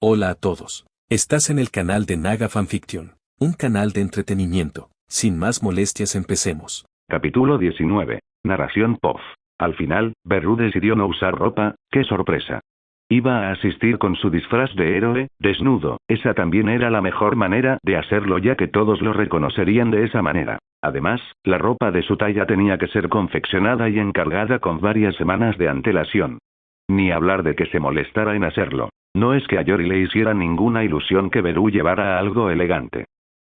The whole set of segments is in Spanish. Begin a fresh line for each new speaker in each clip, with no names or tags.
Hola a todos. Estás en el canal de Naga Fanfiction, un canal de entretenimiento. Sin más molestias, empecemos.
Capítulo 19. Narración POF. Al final, Beru decidió no usar ropa. ¡Qué sorpresa! Iba a asistir con su disfraz de héroe, desnudo. Esa también era la mejor manera de hacerlo, ya que todos lo reconocerían de esa manera. Además, la ropa de su talla tenía que ser confeccionada y encargada con varias semanas de antelación. Ni hablar de que se molestara en hacerlo. No es que a Yori le hiciera ninguna ilusión que Beru llevara algo elegante.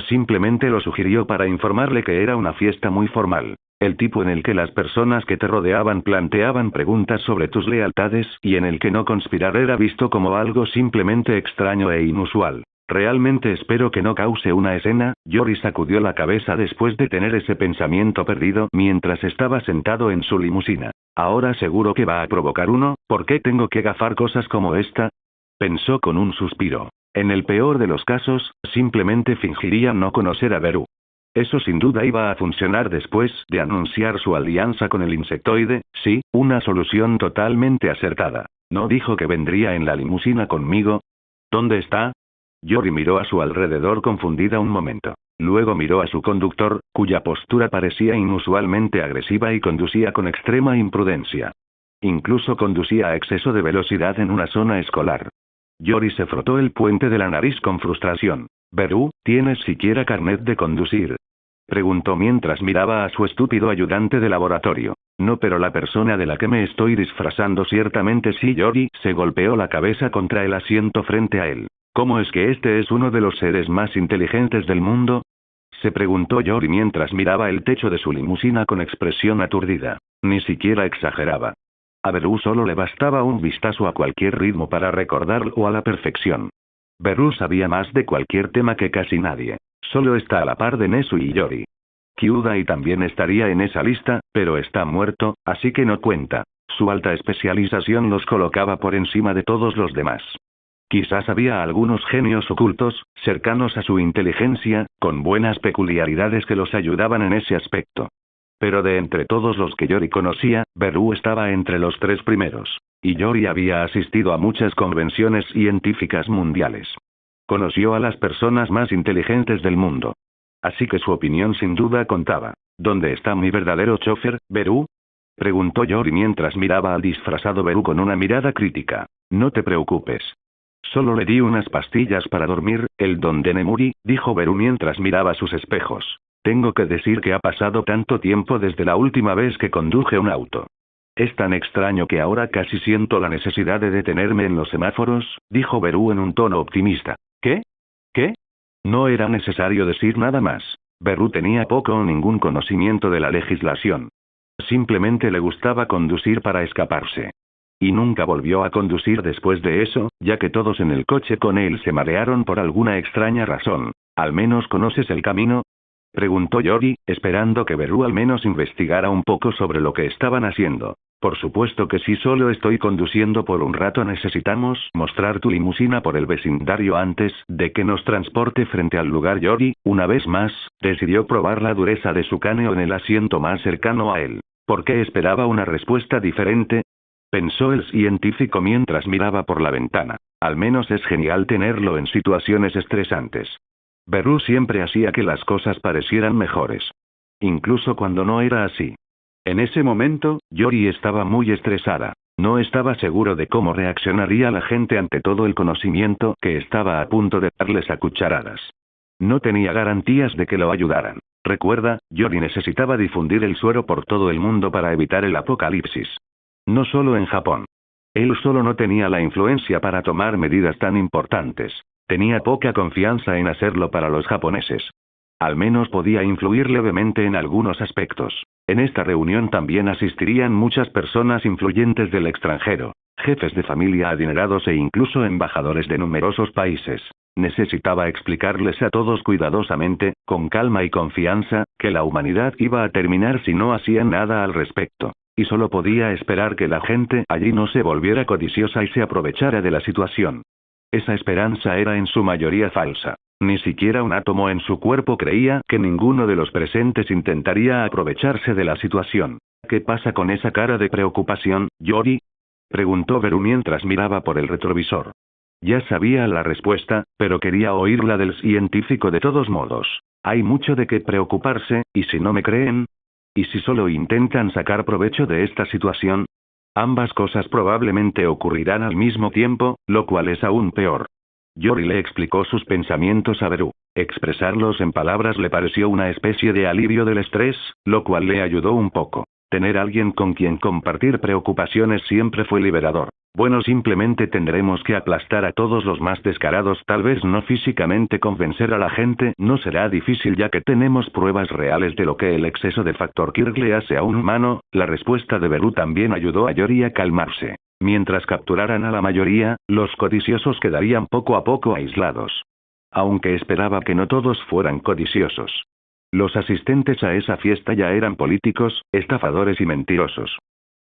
Simplemente lo sugirió para informarle que era una fiesta muy formal. El tipo en el que las personas que te rodeaban planteaban preguntas sobre tus lealtades y en el que no conspirar era visto como algo simplemente extraño e inusual. Realmente espero que no cause una escena. Yori sacudió la cabeza después de tener ese pensamiento perdido mientras estaba sentado en su limusina. Ahora seguro que va a provocar uno. ¿Por qué tengo que gafar cosas como esta? Pensó con un suspiro. En el peor de los casos, simplemente fingiría no conocer a Beru. Eso sin duda iba a funcionar después de anunciar su alianza con el insectoide. Sí, una solución totalmente acertada. ¿No dijo que vendría en la limusina conmigo? ¿Dónde está? Yori miró a su alrededor confundida un momento. Luego miró a su conductor, cuya postura parecía inusualmente agresiva y conducía con extrema imprudencia. Incluso conducía a exceso de velocidad en una zona escolar. Yori se frotó el puente de la nariz con frustración. «Beru, ¿tienes siquiera carnet de conducir?», preguntó mientras miraba a su estúpido ayudante de laboratorio. «No, pero la persona de la que me estoy disfrazando ciertamente sí». Yori se golpeó la cabeza contra el asiento frente a él. «¿Cómo es que este es uno de los seres más inteligentes del mundo?», se preguntó Yori mientras miraba el techo de su limusina con expresión aturdida. Ni siquiera exageraba. A Beru solo le bastaba un vistazo a cualquier ritmo para recordarlo a la perfección. Beru sabía más de cualquier tema que casi nadie. Solo está a la par de Nezu y Yori. Kyudai también estaría en esa lista, pero está muerto, así que no cuenta. Su alta especialización los colocaba por encima de todos los demás. Quizás había algunos genios ocultos, cercanos a su inteligencia, con buenas peculiaridades que los ayudaban en ese aspecto. Pero de entre todos los que Yori conocía, Beru estaba entre los 3 primeros. Y Yori había asistido a muchas convenciones científicas mundiales. Conoció a las personas más inteligentes del mundo. Así que su opinión sin duda contaba. «¿Dónde está mi verdadero chofer, Beru?», preguntó Yori mientras miraba al disfrazado Beru con una mirada crítica. «No te preocupes. Solo le di unas pastillas para dormir, el don de Nemuri», dijo Beru mientras miraba sus espejos. «Tengo que decir que ha pasado tanto tiempo desde la última vez que conduje un auto. Es tan extraño que ahora casi siento la necesidad de detenerme en los semáforos», dijo Beru en un tono optimista. «¿Qué? ¿Qué?». No era necesario decir nada más. Beru tenía poco o ningún conocimiento de la legislación. Simplemente le gustaba conducir para escaparse. Y nunca volvió a conducir después de eso, ya que todos en el coche con él se marearon por alguna extraña razón. «¿Al menos conoces el camino?», preguntó Yori, esperando que Beru al menos investigara un poco sobre lo que estaban haciendo. «Por supuesto que sí, solo estoy conduciendo por un rato. Necesitamos mostrar tu limusina por el vecindario antes de que nos transporte frente al lugar». Yori, una vez más, decidió probar la dureza de su cráneo en el asiento más cercano a él. ¿Por qué esperaba una respuesta diferente?, pensó el científico mientras miraba por la ventana. Al menos es genial tenerlo en situaciones estresantes. Beru siempre hacía que las cosas parecieran mejores. Incluso cuando no era así. En ese momento, Yori estaba muy estresada. No estaba seguro de cómo reaccionaría la gente ante todo el conocimiento que estaba a punto de darles a cucharadas. No tenía garantías de que lo ayudaran. Recuerda, Yori necesitaba difundir el suero por todo el mundo para evitar el apocalipsis. No solo en Japón. Él solo no tenía la influencia para tomar medidas tan importantes. Tenía poca confianza en hacerlo para los japoneses. Al menos podía influir levemente en algunos aspectos. En esta reunión también asistirían muchas personas influyentes del extranjero, jefes de familia adinerados e incluso embajadores de numerosos países. Necesitaba explicarles a todos cuidadosamente, con calma y confianza, que la humanidad iba a terminar si no hacían nada al respecto. Y solo podía esperar que la gente allí no se volviera codiciosa y se aprovechara de la situación. Esa esperanza era en su mayoría falsa. Ni siquiera un átomo en su cuerpo creía que ninguno de los presentes intentaría aprovecharse de la situación. «¿Qué pasa con esa cara de preocupación, Yori?», preguntó Beru mientras miraba por el retrovisor. Ya sabía la respuesta, pero quería oírla del científico de todos modos. Hay mucho de qué preocuparse, ¿y si no me creen? ¿Y si solo intentan sacar provecho de esta situación? Ambas cosas probablemente ocurrirán al mismo tiempo, lo cual es aún peor. Yori le explicó sus pensamientos a Beru. Expresarlos en palabras le pareció una especie de alivio del estrés, lo cual le ayudó un poco. Tener alguien con quien compartir preocupaciones siempre fue liberador. Bueno, simplemente tendremos que aplastar a todos los más descarados, tal vez no físicamente convencer a la gente no será difícil ya que tenemos pruebas reales de lo que el exceso de factor Kirk le hace a un humano. La respuesta de Beru también ayudó a Yori a calmarse. Mientras capturaran a la mayoría, los codiciosos quedarían poco a poco aislados. Aunque esperaba que no todos fueran codiciosos. Los asistentes a esa fiesta ya eran políticos, estafadores y mentirosos.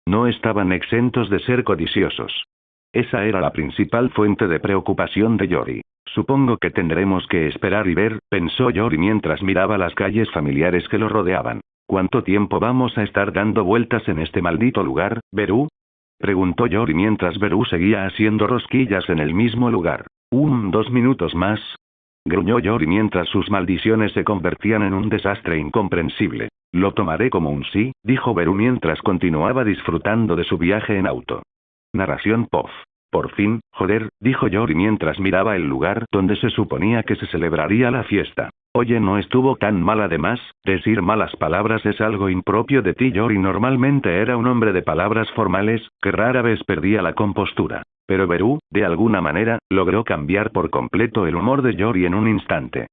No estaban exentos de ser codiciosos. Esa era la principal fuente de preocupación de Yori. Supongo que tendremos que esperar y ver, pensó Yori mientras miraba las calles familiares que lo rodeaban. ¿Cuánto tiempo vamos a estar dando vueltas en este maldito lugar, Beru? Preguntó Yori mientras Beru seguía haciendo rosquillas en el mismo lugar. 2 minutos más. Gruñó Yori mientras sus maldiciones se convertían en un desastre incomprensible. Lo tomaré como un sí, dijo Beru mientras continuaba disfrutando de su viaje en auto. Narración POF. Por fin, joder, dijo Yori mientras miraba el lugar donde se suponía que se celebraría la fiesta. Oye, no estuvo tan mal además, decir malas palabras es algo impropio de ti. Yori normalmente era un hombre de palabras formales, que rara vez perdía la compostura. Pero Beru, de alguna manera, logró cambiar por completo el humor de Yori en un instante.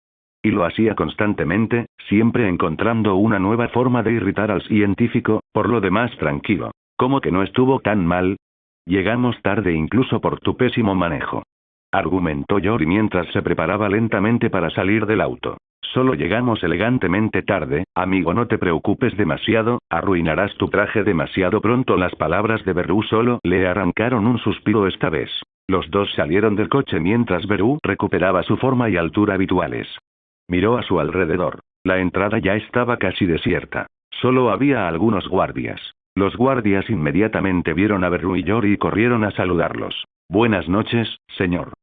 Y lo hacía constantemente, siempre encontrando una nueva forma de irritar al científico, por lo demás tranquilo. ¿Cómo que no estuvo tan mal? Llegamos tarde incluso por tu pésimo manejo. Argumentó Yori mientras se preparaba lentamente para salir del auto. Solo llegamos elegantemente tarde, amigo, no te preocupes demasiado, arruinarás tu traje demasiado pronto. Las palabras de Beru solo le arrancaron un suspiro esta vez. Los dos salieron del coche mientras Beru recuperaba su forma y altura habituales. Miró a su alrededor. La entrada ya estaba casi desierta. Solo había algunos guardias. Los guardias inmediatamente vieron a Beru y Yori y corrieron a saludarlos. Buenas noches, señor.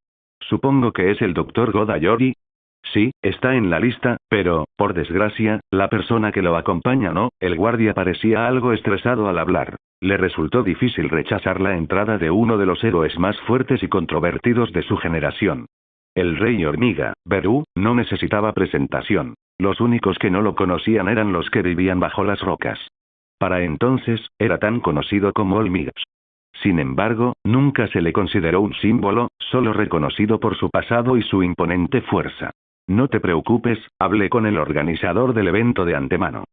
Supongo que es el Dr. Goda Yori. Sí, está en la lista, pero, por desgracia, la persona que lo acompaña no. El guardia parecía algo estresado al hablar. Le resultó difícil rechazar la entrada de uno de los héroes más fuertes y controvertidos de su generación. El rey hormiga, Beru, no necesitaba presentación. Los únicos que no lo conocían eran los que vivían bajo las rocas. Para entonces, era tan conocido como hormigas. Sin embargo, nunca se le consideró un símbolo, solo reconocido por su pasado y su imponente fuerza. No te preocupes, hablé con el organizador del evento de antemano.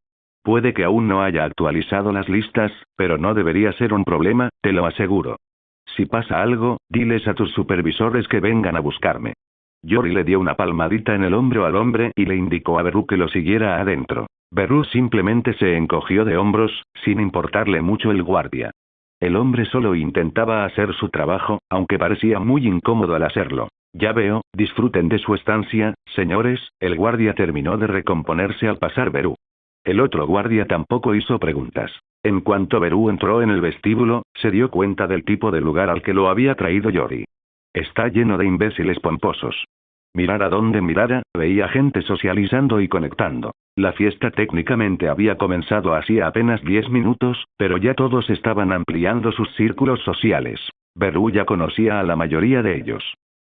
Puede que aún no haya actualizado las listas, pero no debería ser un problema, te lo aseguro. Si pasa algo, diles a tus supervisores que vengan a buscarme. Yori le dio una palmadita en el hombro al hombre y le indicó a Beru que lo siguiera adentro. Beru simplemente se encogió de hombros, sin importarle mucho el guardia. El hombre solo intentaba hacer su trabajo, aunque parecía muy incómodo al hacerlo. Ya veo, disfruten de su estancia, señores. El guardia terminó de recomponerse al pasar Beru. El otro guardia tampoco hizo preguntas. En cuanto Beru entró en el vestíbulo, se dio cuenta del tipo de lugar al que lo había traído Yori. Está lleno de imbéciles pomposos. Mirara donde mirara, veía gente socializando y conectando. La fiesta técnicamente había comenzado hacía apenas 10 minutos, pero ya todos estaban ampliando sus círculos sociales. Beru ya conocía a la mayoría de ellos.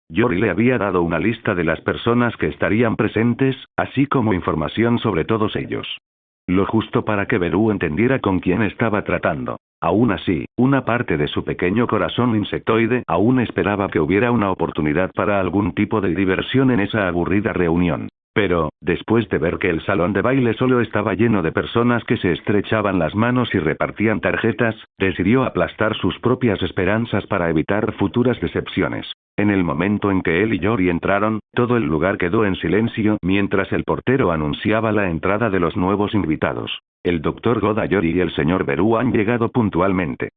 Yori le había dado una lista de las personas que estarían presentes, así como información sobre todos ellos. Lo justo para que Beru entendiera con quién estaba tratando. Aún así, una parte de su pequeño corazón insectoide aún esperaba que hubiera una oportunidad para algún tipo de diversión en esa aburrida reunión. Pero, después de ver que el salón de baile solo estaba lleno de personas que se estrechaban las manos y repartían tarjetas, decidió aplastar sus propias esperanzas para evitar futuras decepciones. En el momento en que él y Yori entraron, todo el lugar quedó en silencio mientras el portero anunciaba la entrada de los nuevos invitados. El Dr. Goda Yori y el señor Beru han llegado puntualmente.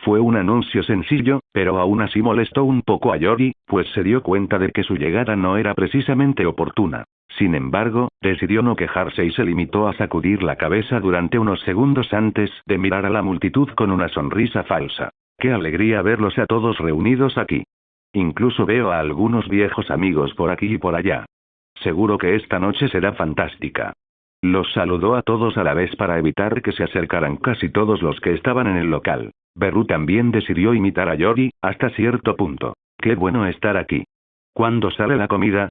Fue un anuncio sencillo, pero aún así molestó un poco a Yori, pues se dio cuenta de que su llegada no era precisamente oportuna. Sin embargo, decidió no quejarse y se limitó a sacudir la cabeza durante unos segundos antes de mirar a la multitud con una sonrisa falsa. ¡Qué alegría verlos a todos reunidos aquí! Incluso veo a algunos viejos amigos por aquí y por allá. Seguro que esta noche será fantástica. Los saludó a todos a la vez para evitar que se acercaran casi todos los que estaban en el local. Beru también decidió imitar a Yori, hasta cierto punto. Qué bueno estar aquí. ¿Cuándo sale la comida?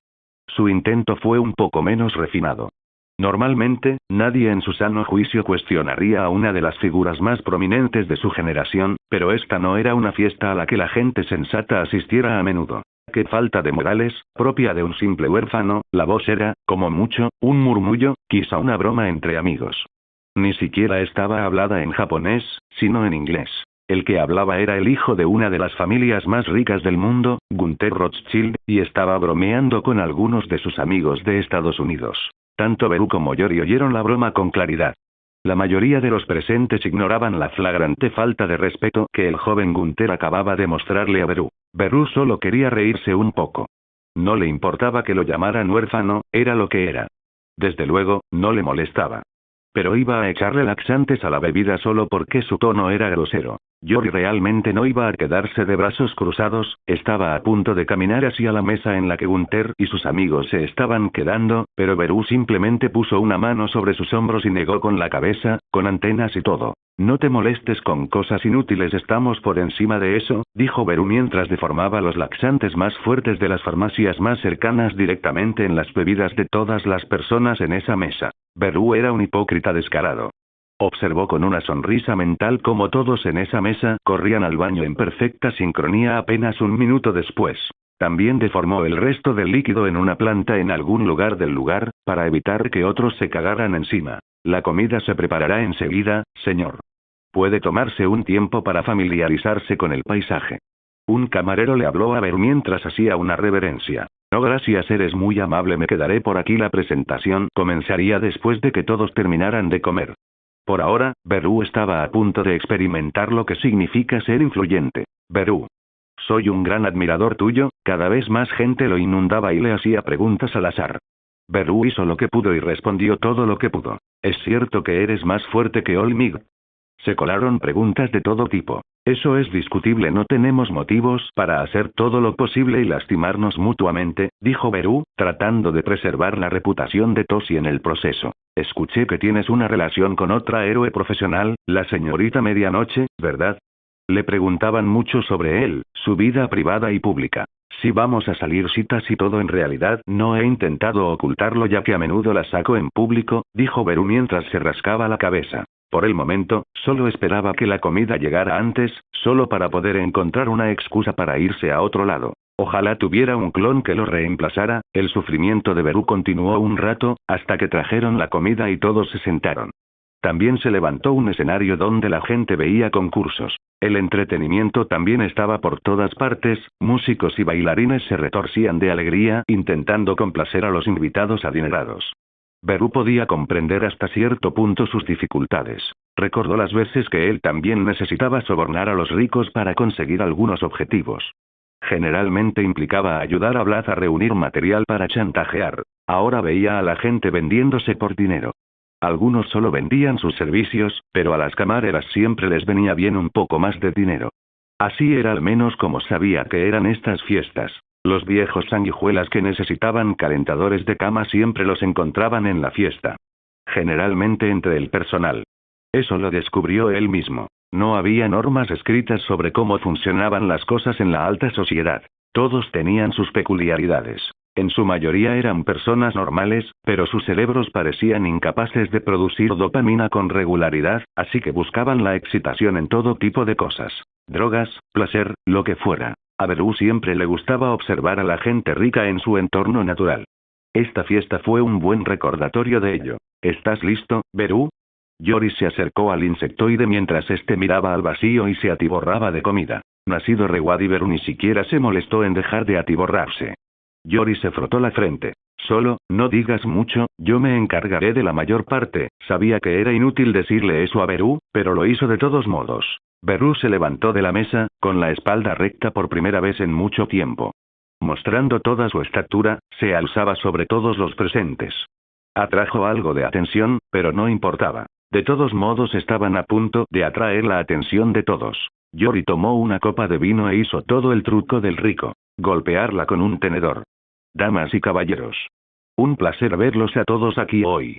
Su intento fue un poco menos refinado. Normalmente, nadie en su sano juicio cuestionaría a una de las figuras más prominentes de su generación, pero esta no era una fiesta a la que la gente sensata asistiera a menudo. Qué falta de modales, propia de un simple huérfano. La voz era, como mucho, un murmullo, quizá una broma entre amigos. Ni siquiera estaba hablada en japonés, sino en inglés. El que hablaba era el hijo de una de las familias más ricas del mundo, Gunther Rothschild, y estaba bromeando con algunos de sus amigos de Estados Unidos. Tanto Beru como Yori oyeron la broma con claridad. La mayoría de los presentes ignoraban la flagrante falta de respeto que el joven Gunther acababa de mostrarle a Beru. Beru solo quería reírse un poco. No le importaba que lo llamaran huérfano, era lo que era. Desde luego, no le molestaba. Pero iba a echarle laxantes a la bebida solo porque su tono era grosero. Yori realmente no iba a quedarse de brazos cruzados, estaba a punto de caminar hacia la mesa en la que Gunther y sus amigos se estaban quedando, pero Beru simplemente puso una mano sobre sus hombros y negó con la cabeza, con antenas y todo. No te molestes con cosas inútiles, estamos por encima de eso, dijo Beru mientras deformaba los laxantes más fuertes de las farmacias más cercanas directamente en las bebidas de todas las personas en esa mesa. Beru era un hipócrita descarado. Observó con una sonrisa mental cómo todos en esa mesa corrían al baño en perfecta sincronía apenas un minuto después. También deformó el resto del líquido en una planta en algún lugar del lugar, para evitar que otros se cagaran encima. La comida se preparará enseguida, señor. Puede tomarse un tiempo para familiarizarse con el paisaje. Un camarero le habló a Beru mientras hacía una reverencia. No, gracias, eres muy amable, me quedaré por aquí. La presentación comenzaría después de que todos terminaran de comer. Por ahora, Beru estaba a punto de experimentar lo que significa ser influyente. Beru. Soy un gran admirador tuyo. Cada vez más gente lo inundaba y le hacía preguntas al azar. Beru hizo lo que pudo y respondió todo lo que pudo. ¿Es cierto que eres más fuerte que Olmig? Se colaron preguntas de todo tipo. Eso es discutible, no tenemos motivos para hacer todo lo posible y lastimarnos mutuamente, dijo Beru, tratando de preservar la reputación de Toshi en el proceso. Escuché que tienes una relación con otra héroe profesional, la señorita Medianoche, ¿verdad? Le preguntaban mucho sobre él, su vida privada y pública. Si vamos a salir citas y todo, en realidad no he intentado ocultarlo ya que a menudo la saco en público, dijo Beru mientras se rascaba la cabeza. Por el momento, solo esperaba que la comida llegara antes, solo para poder encontrar una excusa para irse a otro lado. Ojalá tuviera un clon que lo reemplazara. El sufrimiento de Beru continuó un rato, hasta que trajeron la comida y todos se sentaron. También se levantó un escenario donde la gente veía concursos. El entretenimiento también estaba por todas partes, músicos y bailarines se retorcían de alegría intentando complacer a los invitados adinerados. Beru podía comprender hasta cierto punto sus dificultades. Recordó las veces que él también necesitaba sobornar a los ricos para conseguir algunos objetivos. Generalmente implicaba ayudar a Vlad a reunir material para chantajear. Ahora veía a la gente vendiéndose por dinero. Algunos solo vendían sus servicios, pero a las camareras siempre les venía bien un poco más de dinero. Así era al menos como sabía que eran estas fiestas. Los viejos sanguijuelas que necesitaban calentadores de cama siempre los encontraban en la fiesta. Generalmente entre el personal. Eso lo descubrió él mismo. No había normas escritas sobre cómo funcionaban las cosas en la alta sociedad. Todos tenían sus peculiaridades. En su mayoría eran personas normales, pero sus cerebros parecían incapaces de producir dopamina con regularidad, así que buscaban la excitación en todo tipo de cosas. Drogas, placer, lo que fuera. A Beru siempre le gustaba observar a la gente rica en su entorno natural. Esta fiesta fue un buen recordatorio de ello. ¿Estás listo, Beru? Yori se acercó al insectoide mientras este miraba al vacío y se atiborraba de comida. Nacido Reward, y Beru ni siquiera se molestó en dejar de atiborrarse. Yori se frotó la frente. Solo, no digas mucho, yo me encargaré de la mayor parte. Sabía que era inútil decirle eso a Beru, pero lo hizo de todos modos. Beru se levantó de la mesa, con la espalda recta por primera vez en mucho tiempo. Mostrando toda su estatura, se alzaba sobre todos los presentes. Atrajo algo de atención, pero no importaba. De todos modos estaban a punto de atraer la atención de todos. Yori tomó una copa de vino e hizo todo el truco del rico. Golpearla con un tenedor. Damas y caballeros. Un placer verlos a todos aquí hoy.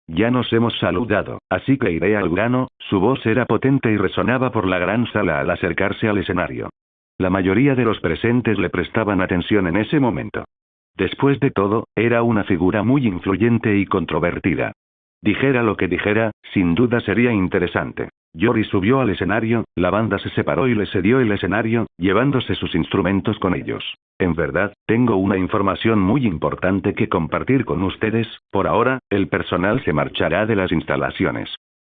Ya nos hemos saludado, así que iré al grano. Su voz era potente y resonaba por la gran sala al acercarse al escenario. La mayoría de los presentes le prestaban atención en ese momento. Después de todo, era una figura muy influyente y controvertida. Dijera lo que dijera, sin duda sería interesante. Yori subió al escenario, la banda se separó y le cedió el escenario, llevándose sus instrumentos con ellos. En verdad, tengo una información muy importante que compartir con ustedes. Por ahora, el personal se marchará de las instalaciones.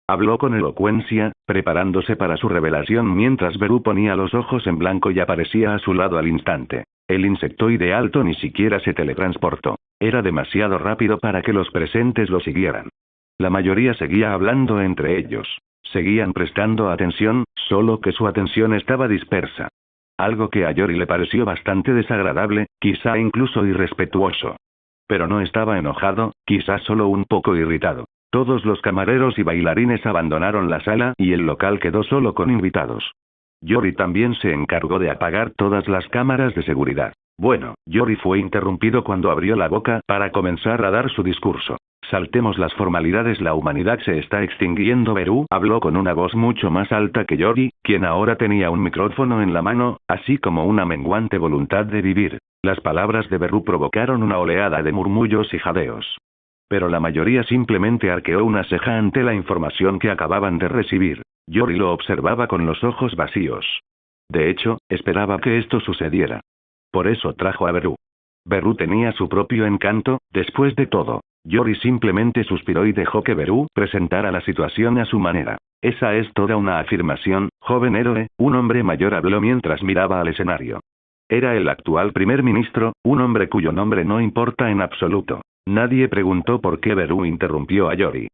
Habló con elocuencia, preparándose para su revelación mientras Beru ponía los ojos en blanco y aparecía a su lado al instante. El insectoide alto ni siquiera se teletransportó. Era demasiado rápido para que los presentes lo siguieran. La mayoría seguía hablando entre ellos. Seguían prestando atención, solo que su atención estaba dispersa. Algo que a Yori le pareció bastante desagradable, quizá incluso irrespetuoso. Pero no estaba enojado, quizá solo un poco irritado. Todos los camareros y bailarines abandonaron la sala y el local quedó solo con invitados. Yori también se encargó de apagar todas las cámaras de seguridad. Bueno, Yori fue interrumpido cuando abrió la boca para comenzar a dar su discurso. Saltemos las formalidades, la humanidad se está extinguiendo. Beru habló con una voz mucho más alta que Yori, quien ahora tenía un micrófono en la mano, así como una menguante voluntad de vivir. Las palabras de Beru provocaron una oleada de murmullos y jadeos. Pero la mayoría simplemente arqueó una ceja ante la información que acababan de recibir. Yori lo observaba con los ojos vacíos. De hecho, esperaba que esto sucediera. Por eso trajo a Beru. Beru tenía su propio encanto, después de todo. Yori simplemente suspiró y dejó que Beru presentara la situación a su manera. Esa es toda una afirmación, joven héroe. Un hombre mayor habló mientras miraba al escenario. Era el actual primer ministro, un hombre cuyo nombre no importa en absoluto. Nadie preguntó por qué Beru interrumpió a Yori.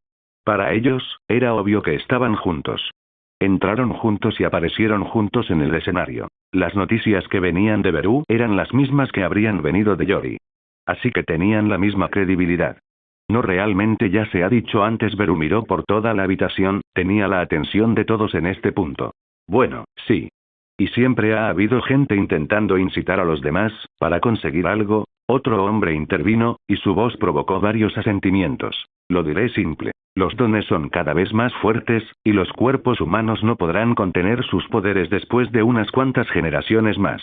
Para ellos, era obvio que estaban juntos. Entraron juntos y aparecieron juntos en el escenario. Las noticias que venían de Beru eran las mismas que habrían venido de Yori. Así que tenían la misma credibilidad. No, realmente ya se ha dicho antes. Beru miró por toda la habitación, tenía la atención de todos en este punto. Bueno, sí. Y siempre ha habido gente intentando incitar a los demás, para conseguir algo. Otro hombre intervino, y su voz provocó varios asentimientos. Lo diré simple. Los dones son cada vez más fuertes, y los cuerpos humanos no podrán contener sus poderes después de unas cuantas generaciones más.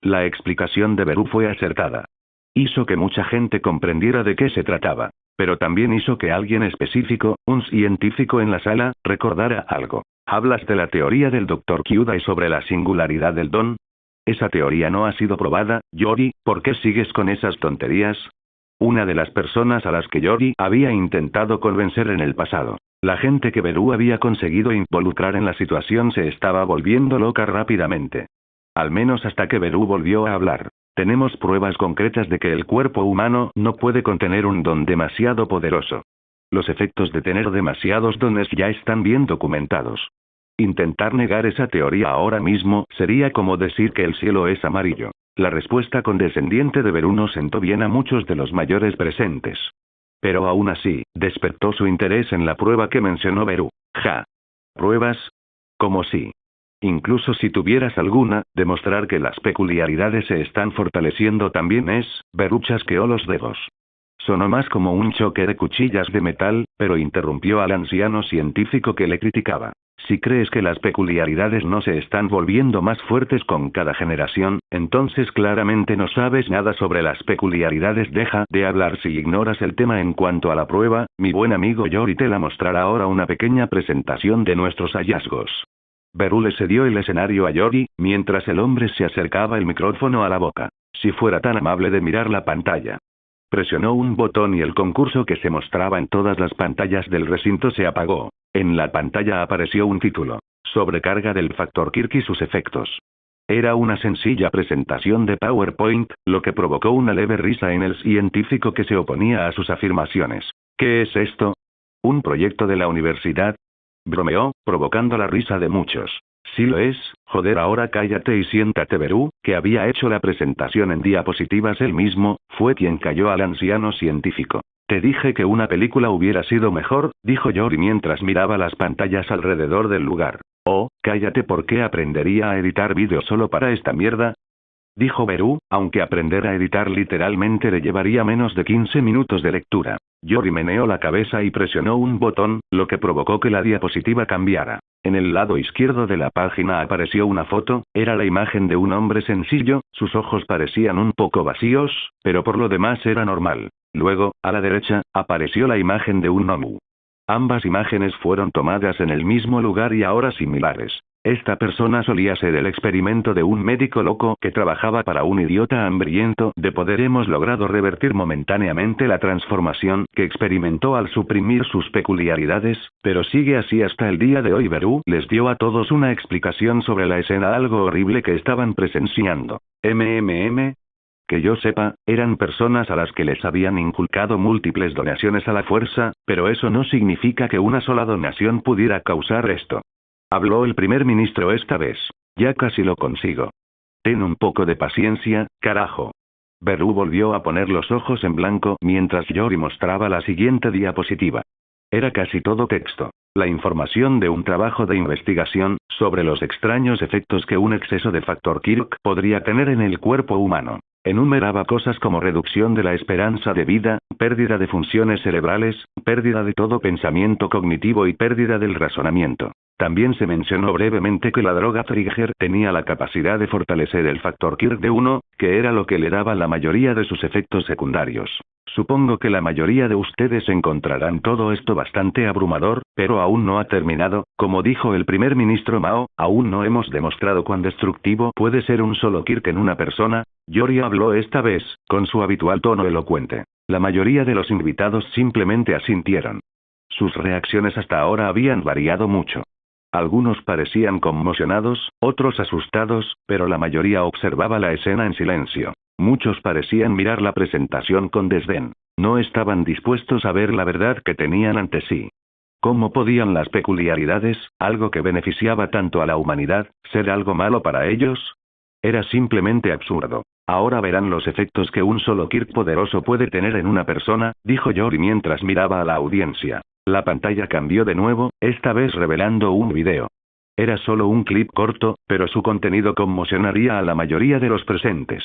La explicación de Beru fue acertada. Hizo que mucha gente comprendiera de qué se trataba. Pero también hizo que alguien específico, un científico en la sala, recordara algo. ¿Hablas de la teoría del Dr. Kyudai sobre la singularidad del don? Esa teoría no ha sido probada. Yori, ¿por qué sigues con esas tonterías? Una de las personas a las que Yori había intentado convencer en el pasado. La gente que Beru había conseguido involucrar en la situación se estaba volviendo loca rápidamente. Al menos hasta que Beru volvió a hablar. Tenemos pruebas concretas de que el cuerpo humano no puede contener un don demasiado poderoso. Los efectos de tener demasiados dones ya están bien documentados. Intentar negar esa teoría ahora mismo sería como decir que el cielo es amarillo. La respuesta condescendiente de Beru no sentó bien a muchos de los mayores presentes. Pero aún así, despertó su interés en la prueba que mencionó Beru. Ja. ¿Pruebas? ¿Cómo si? Incluso si tuvieras alguna, demostrar que las peculiaridades se están fortaleciendo también es. Beru chasqueó los dedos. Sonó más como un choque de cuchillas de metal, pero interrumpió al anciano científico que le criticaba. Si crees que las peculiaridades no se están volviendo más fuertes con cada generación, entonces claramente no sabes nada sobre las peculiaridades. Deja de hablar si ignoras el tema. En cuanto a la prueba, mi buen amigo Yori te la mostrará ahora una pequeña presentación de nuestros hallazgos. Beru le cedió el escenario a Yori, mientras el hombre se acercaba el micrófono a la boca. Si fuera tan amable de mirar la pantalla. Presionó un botón y el concurso que se mostraba en todas las pantallas del recinto se apagó. En la pantalla apareció un título. Sobrecarga del factor Kirk y sus efectos. Era una sencilla presentación de PowerPoint, lo que provocó una leve risa en el científico que se oponía a sus afirmaciones. ¿Qué es esto? ¿Un proyecto de la universidad? Bromeó, provocando la risa de muchos. Sí lo es. Joder, ahora cállate y siéntate. Beru, que había hecho la presentación en diapositivas él mismo, fue quien calló al anciano científico. Te dije que una película hubiera sido mejor, dijo Yori mientras miraba las pantallas alrededor del lugar. Oh, cállate. ¿Por qué aprendería a editar vídeo solo para esta mierda? dijo Beru, aunque aprender a editar literalmente le llevaría menos de 15 minutos de lectura. Yori meneó la cabeza y presionó un botón, lo que provocó que la diapositiva cambiara. En el lado izquierdo de la página apareció una foto, era la imagen de un hombre sencillo, sus ojos parecían un poco vacíos, pero por lo demás era normal. Luego, a la derecha, apareció la imagen de un gnomu. Ambas imágenes fueron tomadas en el mismo lugar y ahora similares. Esta persona solía ser el experimento de un médico loco que trabajaba para un idiota hambriento de poder. Hemos logrado revertir momentáneamente la transformación que experimentó al suprimir sus peculiaridades, pero sigue así hasta el día de hoy. Beru les dio a todos una explicación sobre la escena, algo horrible que estaban presenciando. Que yo sepa, eran personas a las que les habían inculcado múltiples donaciones a la fuerza, pero eso no significa que una sola donación pudiera causar esto. Habló el primer ministro esta vez. Ya casi lo consigo. Ten un poco de paciencia, carajo. Beru volvió a poner los ojos en blanco mientras Yori mostraba la siguiente diapositiva. Era casi todo texto. La información de un trabajo de investigación sobre los extraños efectos que un exceso de factor Kirk podría tener en el cuerpo humano. Enumeraba cosas como reducción de la esperanza de vida, pérdida de funciones cerebrales, pérdida de todo pensamiento cognitivo y pérdida del razonamiento. También se mencionó brevemente que la droga Trigger tenía la capacidad de fortalecer el factor Kirk de 1, que era lo que le daba la mayoría de sus efectos secundarios. Supongo que la mayoría de ustedes encontrarán todo esto bastante abrumador, pero aún no ha terminado, como dijo el primer ministro Mao, aún no hemos demostrado cuán destructivo puede ser un solo Kirk en una persona. Yori habló esta vez, con su habitual tono elocuente. La mayoría de los invitados simplemente asintieron. Sus reacciones hasta ahora habían variado mucho. Algunos parecían conmocionados, otros asustados, pero la mayoría observaba la escena en silencio. Muchos parecían mirar la presentación con desdén. No estaban dispuestos a ver la verdad que tenían ante sí. ¿Cómo podían las peculiaridades, algo que beneficiaba tanto a la humanidad, ser algo malo para ellos? Era simplemente absurdo. Ahora verán los efectos que un solo Kirk poderoso puede tener en una persona, dijo Yori mientras miraba a la audiencia. La pantalla cambió de nuevo, esta vez revelando un video. Era solo un clip corto, pero su contenido conmocionaría a la mayoría de los presentes.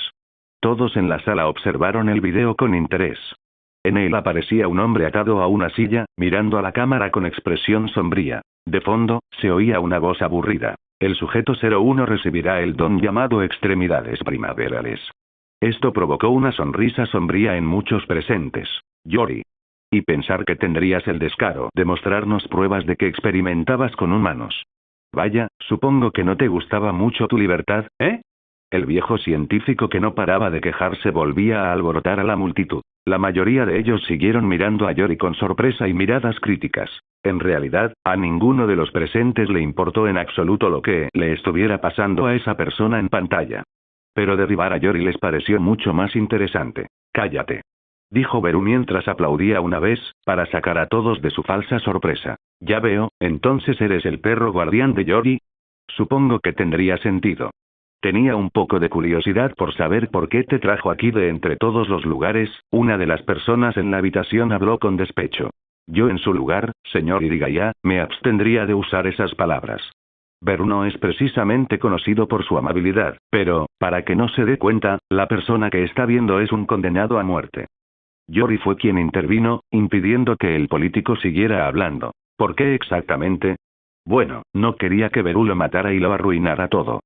Todos en la sala observaron el video con interés. En él aparecía un hombre atado a una silla, mirando a la cámara con expresión sombría. De fondo, se oía una voz aburrida. El sujeto 01 recibirá el don llamado extremidades primaverales. Esto provocó una sonrisa sombría en muchos presentes. Yori. Y pensar que tendrías el descaro de mostrarnos pruebas de que experimentabas con humanos. Vaya, supongo que no te gustaba mucho tu libertad, ¿eh? El viejo científico que no paraba de quejarse volvía a alborotar a la multitud. La mayoría de ellos siguieron mirando a Yori con sorpresa y miradas críticas. En realidad, a ninguno de los presentes le importó en absoluto lo que le estuviera pasando a esa persona en pantalla. Pero derribar a Yori les pareció mucho más interesante. Cállate. Dijo Beru mientras aplaudía una vez, para sacar a todos de su falsa sorpresa. Ya veo, entonces eres el perro guardián de Yori. Supongo que tendría sentido. Tenía un poco de curiosidad por saber por qué te trajo aquí de entre todos los lugares. Una de las personas en la habitación habló con despecho. Yo en su lugar, señor Irigaya, me abstendría de usar esas palabras. Beru no es precisamente conocido por su amabilidad, pero, para que no se dé cuenta, la persona que está viendo es un condenado a muerte. Yori fue quien intervino, impidiendo que el político siguiera hablando. ¿Por qué exactamente? Bueno, no quería que Beru lo matara y lo arruinara todo.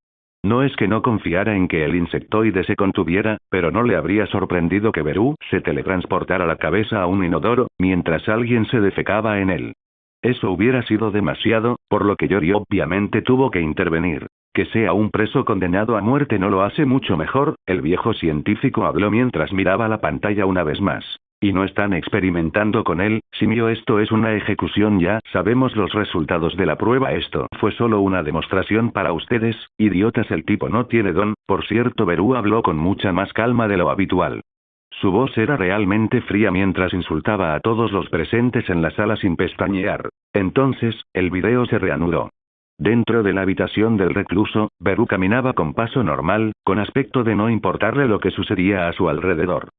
No es que no confiara en que el insectoide se contuviera, pero no le habría sorprendido que Beru se teletransportara la cabeza a un inodoro, mientras alguien se defecaba en él. Eso hubiera sido demasiado, por lo que Yori obviamente tuvo que intervenir. Que sea un preso condenado a muerte no lo hace mucho mejor, el viejo científico habló mientras miraba la pantalla una vez más. Y no están experimentando con él, simio, esto es una ejecución ya, sabemos los resultados de la prueba, esto fue solo una demostración para ustedes, idiotas, el tipo no tiene don. Por cierto, Beru habló con mucha más calma de lo habitual. Su voz era realmente fría mientras insultaba a todos los presentes en la sala sin pestañear. Entonces, el video se reanudó. Dentro de la habitación del recluso, Beru caminaba con paso normal, con aspecto de no importarle lo que sucedía a su alrededor.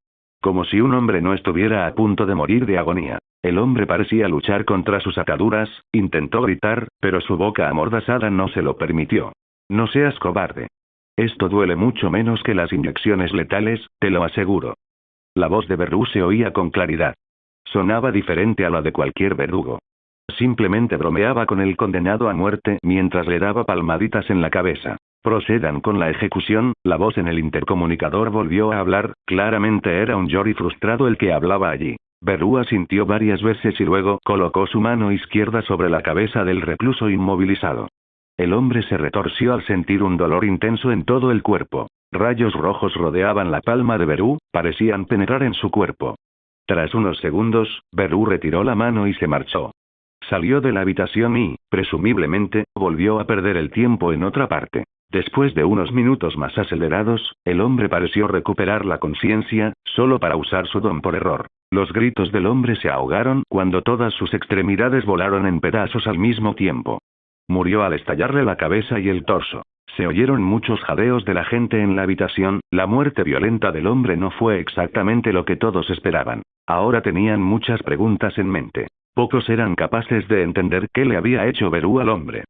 Como si un hombre no estuviera a punto de morir de agonía. El hombre parecía luchar contra sus ataduras, intentó gritar, pero su boca amordazada no se lo permitió. No seas cobarde. Esto duele mucho menos que las inyecciones letales, te lo aseguro. La voz de Beru se oía con claridad. Sonaba diferente a la de cualquier verdugo. Simplemente bromeaba con el condenado a muerte mientras le daba palmaditas en la cabeza. Procedan con la ejecución. La voz en el intercomunicador volvió a hablar, claramente era un Yori frustrado el que hablaba allí. Beru asintió varias veces y luego colocó su mano izquierda sobre la cabeza del recluso inmovilizado. El hombre se retorció al sentir un dolor intenso en todo el cuerpo. Rayos rojos rodeaban la palma de Beru, parecían penetrar en su cuerpo. Tras unos segundos, Beru retiró la mano y se marchó. Salió de la habitación y, presumiblemente, volvió a perder el tiempo en otra parte. Después de unos minutos más acelerados, el hombre pareció recuperar la conciencia, solo para usar su don por error. Los gritos del hombre se ahogaron cuando todas sus extremidades volaron en pedazos al mismo tiempo. Murió al estallarle la cabeza y el torso. Se oyeron muchos jadeos de la gente en la habitación. La muerte violenta del hombre no fue exactamente lo que todos esperaban. Ahora tenían muchas preguntas en mente. Pocos eran capaces de entender qué le había hecho Beru al hombre.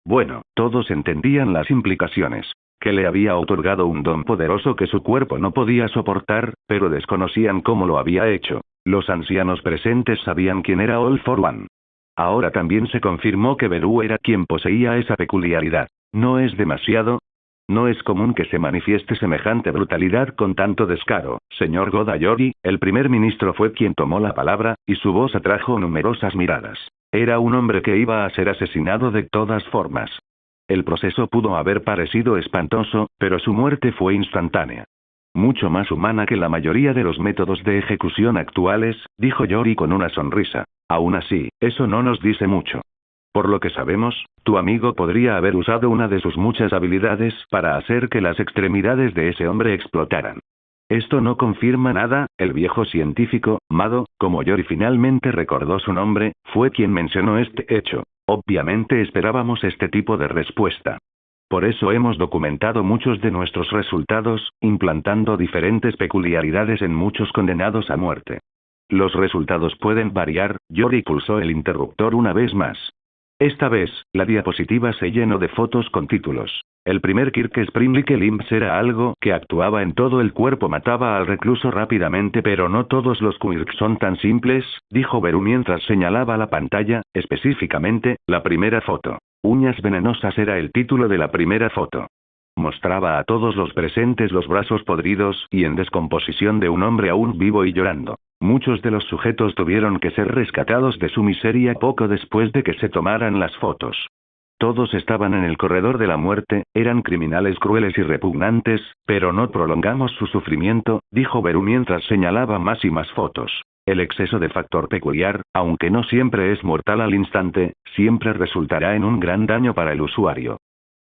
Bueno, todos entendían las implicaciones. Que le había otorgado un don poderoso que su cuerpo no podía soportar, pero desconocían cómo lo había hecho. Los ancianos presentes sabían quién era All for One. Ahora también se confirmó que Beru era quien poseía esa peculiaridad. ¿No es demasiado? No es común que se manifieste semejante brutalidad con tanto descaro, señor Goda Yori. El primer ministro fue quien tomó la palabra, y su voz atrajo numerosas miradas. Era un hombre que iba a ser asesinado de todas formas. El proceso pudo haber parecido espantoso, pero su muerte fue instantánea. Mucho más humana que la mayoría de los métodos de ejecución actuales, dijo Yori con una sonrisa. Aún así, eso no nos dice mucho. Por lo que sabemos, tu amigo podría haber usado una de sus muchas habilidades para hacer que las extremidades de ese hombre explotaran. Esto no confirma nada. El viejo científico, Mado, como Yori finalmente recordó su nombre, fue quien mencionó este hecho. Obviamente esperábamos este tipo de respuesta. Por eso hemos documentado muchos de nuestros resultados, implantando diferentes peculiaridades en muchos condenados a muerte. Los resultados pueden variar. Yori pulsó el interruptor una vez más. Esta vez, la diapositiva se llenó de fotos con títulos. El primer Kirk Springly Limbs era algo que actuaba en todo el cuerpo, mataba al recluso rápidamente, pero no todos los quirks son tan simples, dijo Beru mientras señalaba la pantalla. Específicamente, la primera foto. Uñas venenosas era el título de la primera foto. Mostraba a todos los presentes los brazos podridos y en descomposición de un hombre aún vivo y llorando. Muchos de los sujetos tuvieron que ser rescatados de su miseria poco después de que se tomaran las fotos. Todos estaban en el corredor de la muerte, eran criminales crueles y repugnantes, pero no prolongamos su sufrimiento, dijo Beru mientras señalaba más y más fotos. El exceso de factor peculiar, aunque no siempre es mortal al instante, siempre resultará en un gran daño para el usuario.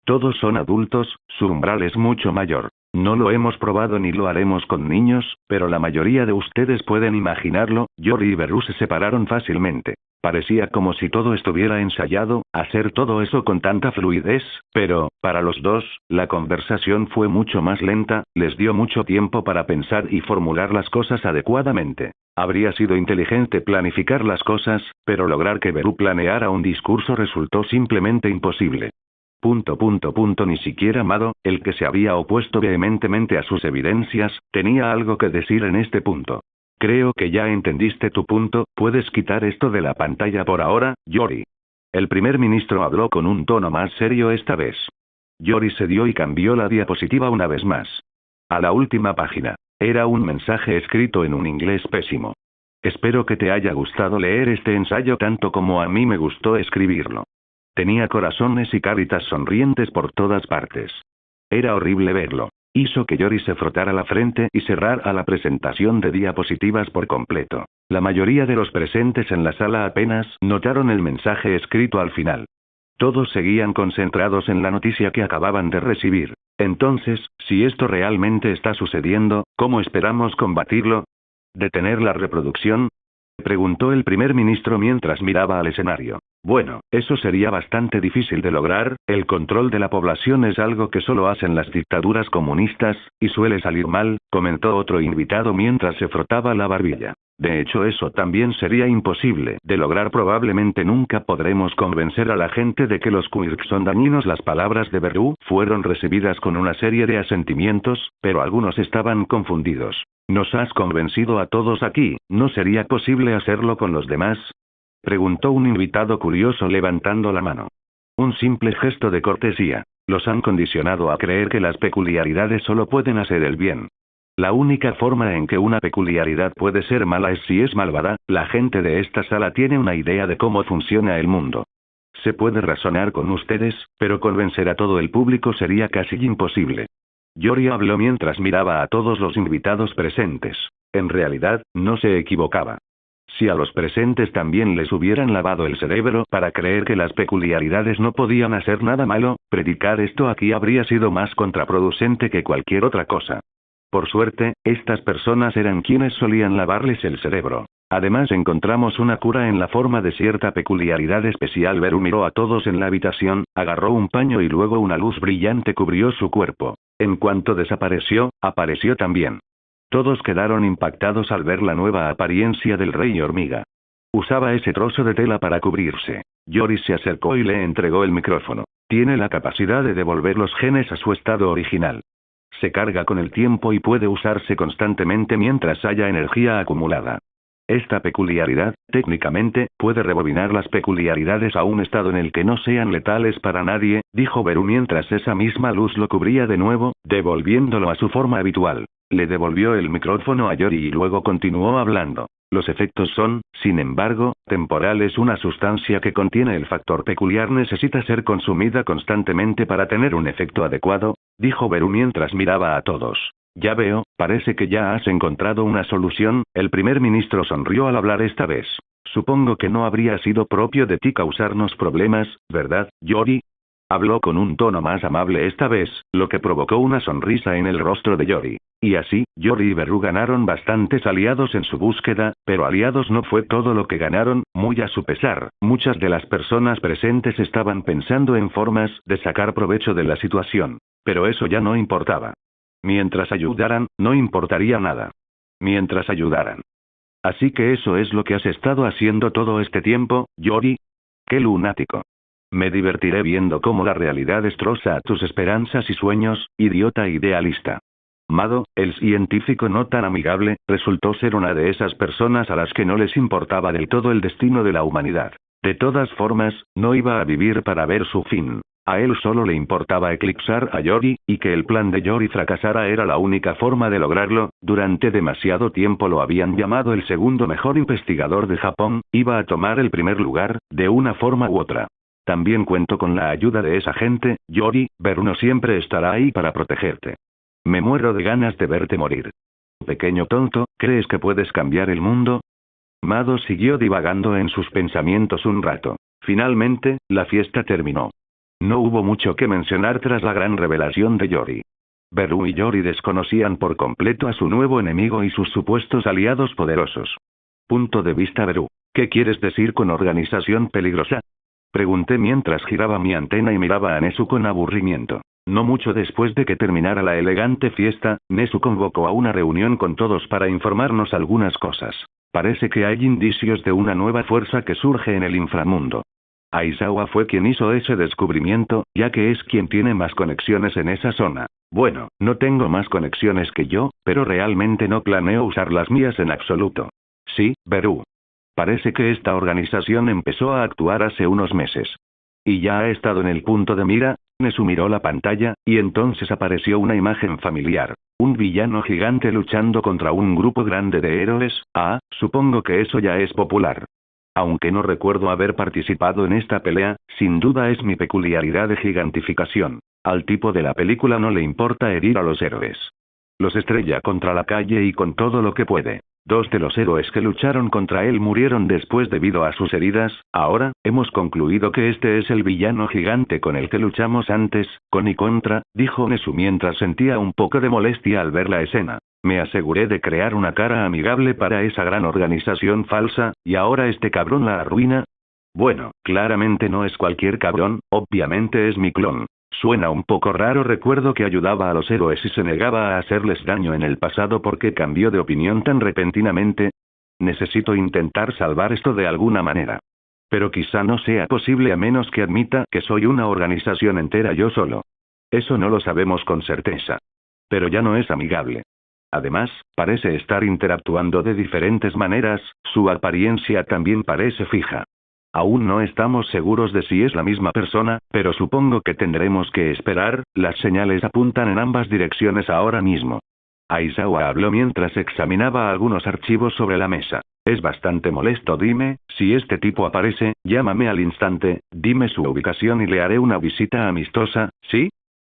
Todos son adultos, su umbral es mucho mayor. No lo hemos probado ni lo haremos con niños, pero la mayoría de ustedes pueden imaginarlo. Yori y Beru se separaron fácilmente. Parecía como si todo estuviera ensayado, hacer todo eso con tanta fluidez, pero, para los dos, la conversación fue mucho más lenta, les dio mucho tiempo para pensar y formular las cosas adecuadamente. Habría sido inteligente planificar las cosas, pero lograr que Beru planeara un discurso resultó simplemente imposible. Ni siquiera Mado, el que se había opuesto vehementemente a sus evidencias, tenía algo que decir en este punto. Creo que ya entendiste tu punto. ¿Puedes quitar esto de la pantalla por ahora, Yori? El primer ministro habló con un tono más serio esta vez. Yori cedió y cambió la diapositiva una vez más. A la última página. Era un mensaje escrito en un inglés pésimo. Espero que te haya gustado leer este ensayo tanto como a mí me gustó escribirlo. Tenía corazones y caritas sonrientes por todas partes. Era horrible verlo. Hizo que Yori se frotara la frente y cerrara la presentación de diapositivas por completo. La mayoría de los presentes en la sala apenas notaron el mensaje escrito al final. Todos seguían concentrados en la noticia que acababan de recibir. Entonces, si esto realmente está sucediendo, ¿cómo esperamos combatirlo? ¿Detener la reproducción? Preguntó el primer ministro mientras miraba al escenario. Bueno, eso sería bastante difícil de lograr. El control de la población es algo que solo hacen las dictaduras comunistas, y suele salir mal, comentó otro invitado mientras se frotaba la barbilla. De hecho, eso también sería imposible de lograr. Probablemente nunca podremos convencer a la gente de que los quirks son dañinos. Las palabras de Beru fueron recibidas con una serie de asentimientos, pero algunos estaban confundidos. ¿Nos has convencido a todos aquí? ¿No sería posible hacerlo con los demás?, preguntó un invitado curioso levantando la mano. Un simple gesto de cortesía. Los han condicionado a creer que las peculiaridades solo pueden hacer el bien. La única forma en que una peculiaridad puede ser mala es si es malvada. La gente de esta sala tiene una idea de cómo funciona el mundo. Se puede razonar con ustedes, pero convencer a todo el público sería casi imposible. Yori habló mientras miraba a todos los invitados presentes. En realidad, no se equivocaba. Si a los presentes también les hubieran lavado el cerebro para creer que las peculiaridades no podían hacer nada malo, predicar esto aquí habría sido más contraproducente que cualquier otra cosa. Por suerte, estas personas eran quienes solían lavarles el cerebro. Además, encontramos una cura en la forma de cierta peculiaridad especial. Beru miró a todos en la habitación, agarró un paño y luego una luz brillante cubrió su cuerpo. En cuanto desapareció, apareció también. Todos quedaron impactados al ver la nueva apariencia del rey hormiga. Usaba ese trozo de tela para cubrirse. Yori se acercó y le entregó el micrófono. Tiene la capacidad de devolver los genes a su estado original. Se carga con el tiempo y puede usarse constantemente mientras haya energía acumulada. Esta peculiaridad, técnicamente, puede rebobinar las peculiaridades a un estado en el que no sean letales para nadie, dijo Beru mientras esa misma luz lo cubría de nuevo, devolviéndolo a su forma habitual. Le devolvió el micrófono a Yori y luego continuó hablando. Los efectos son, sin embargo, temporales. Una sustancia que contiene el factor peculiar necesita ser consumida constantemente para tener un efecto adecuado, dijo Beru mientras miraba a todos. Ya veo, parece que ya has encontrado una solución. El primer ministro sonrió al hablar esta vez. Supongo que no habría sido propio de ti causarnos problemas, ¿verdad, Yori? Habló con un tono más amable esta vez, lo que provocó una sonrisa en el rostro de Yori. Y así, Yori y Beru ganaron bastantes aliados en su búsqueda, pero aliados no fue todo lo que ganaron. Muy a su pesar, muchas de las personas presentes estaban pensando en formas de sacar provecho de la situación. Pero eso ya no importaba. Mientras ayudaran, no importaría nada. Mientras ayudaran. Así que eso es lo que has estado haciendo todo este tiempo, Yori. ¡Qué lunático! Me divertiré viendo cómo la realidad destroza tus esperanzas y sueños, idiota idealista. Mado, el científico no tan amigable, resultó ser una de esas personas a las que no les importaba del todo el destino de la humanidad. De todas formas, no iba a vivir para ver su fin. A él solo le importaba eclipsar a Yori, y que el plan de Yori fracasara era la única forma de lograrlo. Durante demasiado tiempo lo habían llamado el segundo mejor investigador de Japón, iba a tomar el primer lugar, de una forma u otra. También cuento con la ayuda de esa gente, Yori. Beru siempre estará ahí para protegerte. Me muero de ganas de verte morir. Pequeño tonto, ¿crees que puedes cambiar el mundo? Mado siguió divagando en sus pensamientos un rato. Finalmente, la fiesta terminó. No hubo mucho que mencionar tras la gran revelación de Yori. Beru y Yori desconocían por completo a su nuevo enemigo y sus supuestos aliados poderosos. Punto de vista Beru. ¿Qué quieres decir con organización peligrosa? Pregunté mientras giraba mi antena y miraba a Nezu con aburrimiento. No mucho después de que terminara la elegante fiesta, Nezu convocó a una reunión con todos para informarnos algunas cosas. Parece que hay indicios de una nueva fuerza que surge en el inframundo. Aizawa fue quien hizo ese descubrimiento, ya que es quien tiene más conexiones en esa zona. Bueno, no tengo más conexiones que yo, pero realmente no planeo usar las mías en absoluto. Sí, Beru. Parece que esta organización empezó a actuar hace unos meses. Y ya ha estado en el punto de mira. Nezu miró la pantalla, y entonces apareció una imagen familiar. Un villano gigante luchando contra un grupo grande de héroes. Ah, supongo que eso ya es popular. Aunque no recuerdo haber participado en esta pelea, sin duda es mi peculiaridad de gigantificación. Al tipo de la película no le importa herir a los héroes. Los estrella contra la calle y con todo lo que puede. 2 de los héroes que lucharon contra él murieron después debido a sus heridas. Ahora, hemos concluido que este es el villano gigante con el que luchamos antes, con y contra, dijo Nezu mientras sentía un poco de molestia al ver la escena. Me aseguré de crear una cara amigable para esa gran organización falsa, y ahora este cabrón la arruina. Bueno, claramente no es cualquier cabrón, obviamente es mi clon. Suena un poco raro. Recuerdo que ayudaba a los héroes y se negaba a hacerles daño en el pasado. ¿Por qué cambió de opinión tan repentinamente? Necesito intentar salvar esto de alguna manera. Pero quizá no sea posible a menos que admita que soy una organización entera yo solo. Eso no lo sabemos con certeza. Pero ya no es amigable. Además, parece estar interactuando de diferentes maneras, su apariencia también parece fija. Aún no estamos seguros de si es la misma persona, pero supongo que tendremos que esperar, las señales apuntan en ambas direcciones ahora mismo. Aizawa habló mientras examinaba algunos archivos sobre la mesa. Es bastante molesto, dime, si este tipo aparece, llámame al instante, dime su ubicación y le haré una visita amistosa, ¿sí?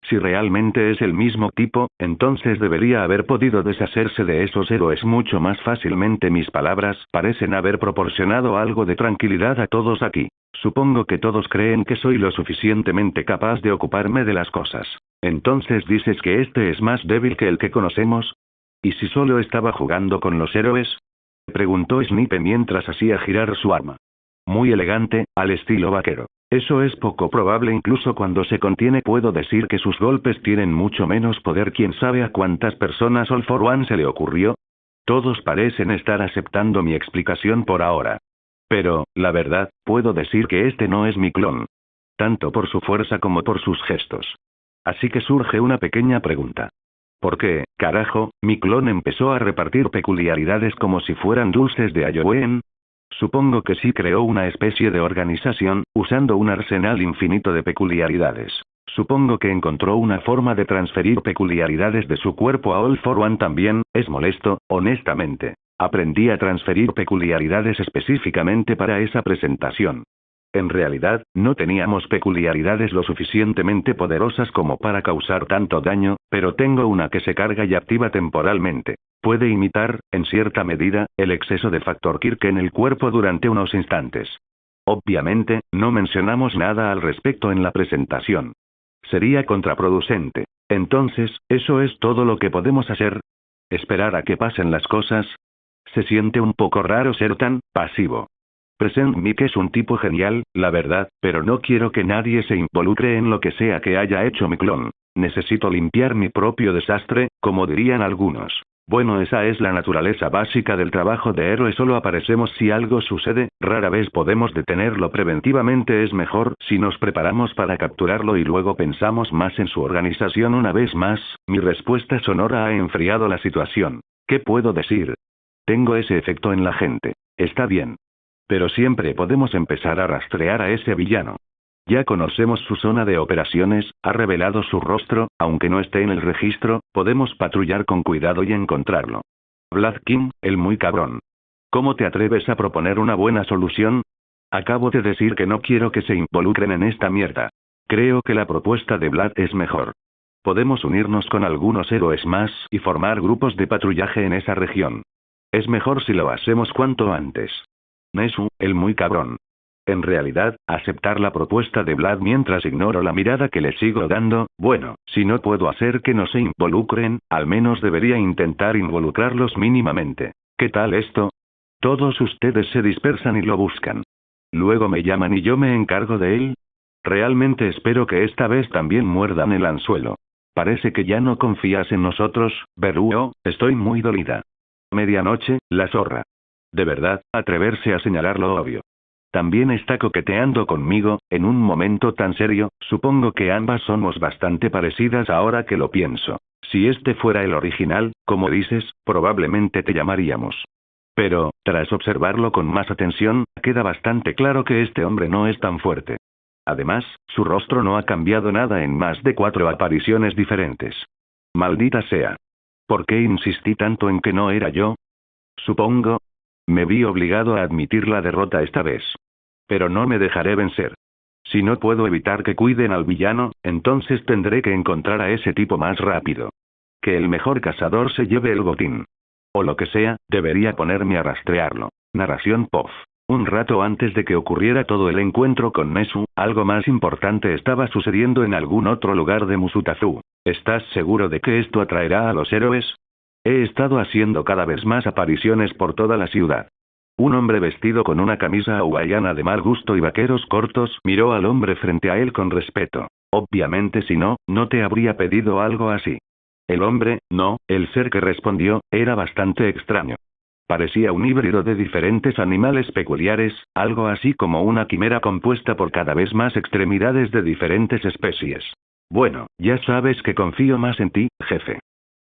Si realmente es el mismo tipo, entonces debería haber podido deshacerse de esos héroes mucho más fácilmente. Mis palabras parecen haber proporcionado algo de tranquilidad a todos aquí. Supongo que todos creen que soy lo suficientemente capaz de ocuparme de las cosas. Entonces dices que este es más débil que el que conocemos. ¿Y si solo estaba jugando con los héroes? Preguntó Snipe mientras hacía girar su arma. Muy elegante, al estilo vaquero. Eso es poco probable incluso cuando se contiene. Puedo decir que sus golpes tienen mucho menos poder. ¿Quién sabe a cuántas personas All for One se le ocurrió? Todos parecen estar aceptando mi explicación por ahora. Pero, la verdad, puedo decir que este no es mi clon. Tanto por su fuerza como por sus gestos. Así que surge una pequeña pregunta. ¿Por qué, carajo, mi clon empezó a repartir peculiaridades como si fueran dulces de Halloween? Supongo que sí creó una especie de organización, usando un arsenal infinito de peculiaridades. Supongo que encontró una forma de transferir peculiaridades de su cuerpo a All for One también. Es molesto, honestamente. Aprendí a transferir peculiaridades específicamente para esa presentación. En realidad, no teníamos peculiaridades lo suficientemente poderosas como para causar tanto daño, pero tengo una que se carga y activa temporalmente. Puede imitar, en cierta medida, el exceso de factor Kirk en el cuerpo durante unos instantes. Obviamente, no mencionamos nada al respecto en la presentación. Sería contraproducente. Entonces, ¿eso es todo lo que podemos hacer? ¿Esperar a que pasen las cosas? Se siente un poco raro ser tan pasivo. Present Mic es un tipo genial, la verdad, pero no quiero que nadie se involucre en lo que sea que haya hecho mi clon. Necesito limpiar mi propio desastre, como dirían algunos. Bueno, esa es la naturaleza básica del trabajo de héroe. Solo aparecemos si algo sucede, rara vez podemos detenerlo preventivamente. Es mejor si nos preparamos para capturarlo y luego pensamos más en su organización. Una vez más, mi respuesta sonora ha enfriado la situación. ¿Qué puedo decir? Tengo ese efecto en la gente. Está bien. Pero siempre podemos empezar a rastrear a ese villano. Ya conocemos su zona de operaciones, ha revelado su rostro, aunque no esté en el registro, podemos patrullar con cuidado y encontrarlo. Vlad King, el muy cabrón. ¿Cómo te atreves a proponer una buena solución? Acabo de decir que no quiero que se involucren en esta mierda. Creo que la propuesta de Vlad es mejor. Podemos unirnos con algunos héroes más y formar grupos de patrullaje en esa región. Es mejor si lo hacemos cuanto antes. Nesu, el muy cabrón. En realidad, aceptar la propuesta de Vlad mientras ignoro la mirada que le sigo dando. Bueno, si no puedo hacer que no se involucren, al menos debería intentar involucrarlos mínimamente. ¿Qué tal esto? Todos ustedes se dispersan y lo buscan. Luego me llaman y yo me encargo de él. Realmente espero que esta vez también muerdan el anzuelo. Parece que ya no confías en nosotros, Beruo, estoy muy dolida. Medianoche, la zorra. De verdad, atreverse a señalar lo obvio. También está coqueteando conmigo, en un momento tan serio. Supongo que ambas somos bastante parecidas ahora que lo pienso. Si este fuera el original, como dices, probablemente te llamaríamos. Pero, tras observarlo con más atención, queda bastante claro que este hombre no es tan fuerte. Además, su rostro no ha cambiado nada en más de 4 apariciones diferentes. Maldita sea. ¿Por qué insistí tanto en que no era yo? Supongo. Me vi obligado a admitir la derrota esta vez. Pero no me dejaré vencer. Si no puedo evitar que cuiden al villano, entonces tendré que encontrar a ese tipo más rápido. Que el mejor cazador se lleve el botín. O lo que sea, debería ponerme a rastrearlo. Narración POF. Un rato antes de que ocurriera todo el encuentro con Nesu, algo más importante estaba sucediendo en algún otro lugar de Musutazu. ¿Estás seguro de que esto atraerá a los héroes? He estado haciendo cada vez más apariciones por toda la ciudad. Un hombre vestido con una camisa hawaiana de mal gusto y vaqueros cortos miró al hombre frente a él con respeto. Obviamente si no, no te habría pedido algo así. El hombre, no, el ser que respondió, era bastante extraño. Parecía un híbrido de diferentes animales peculiares, algo así como una quimera compuesta por cada vez más extremidades de diferentes especies. Bueno, ya sabes que confío más en ti, jefe.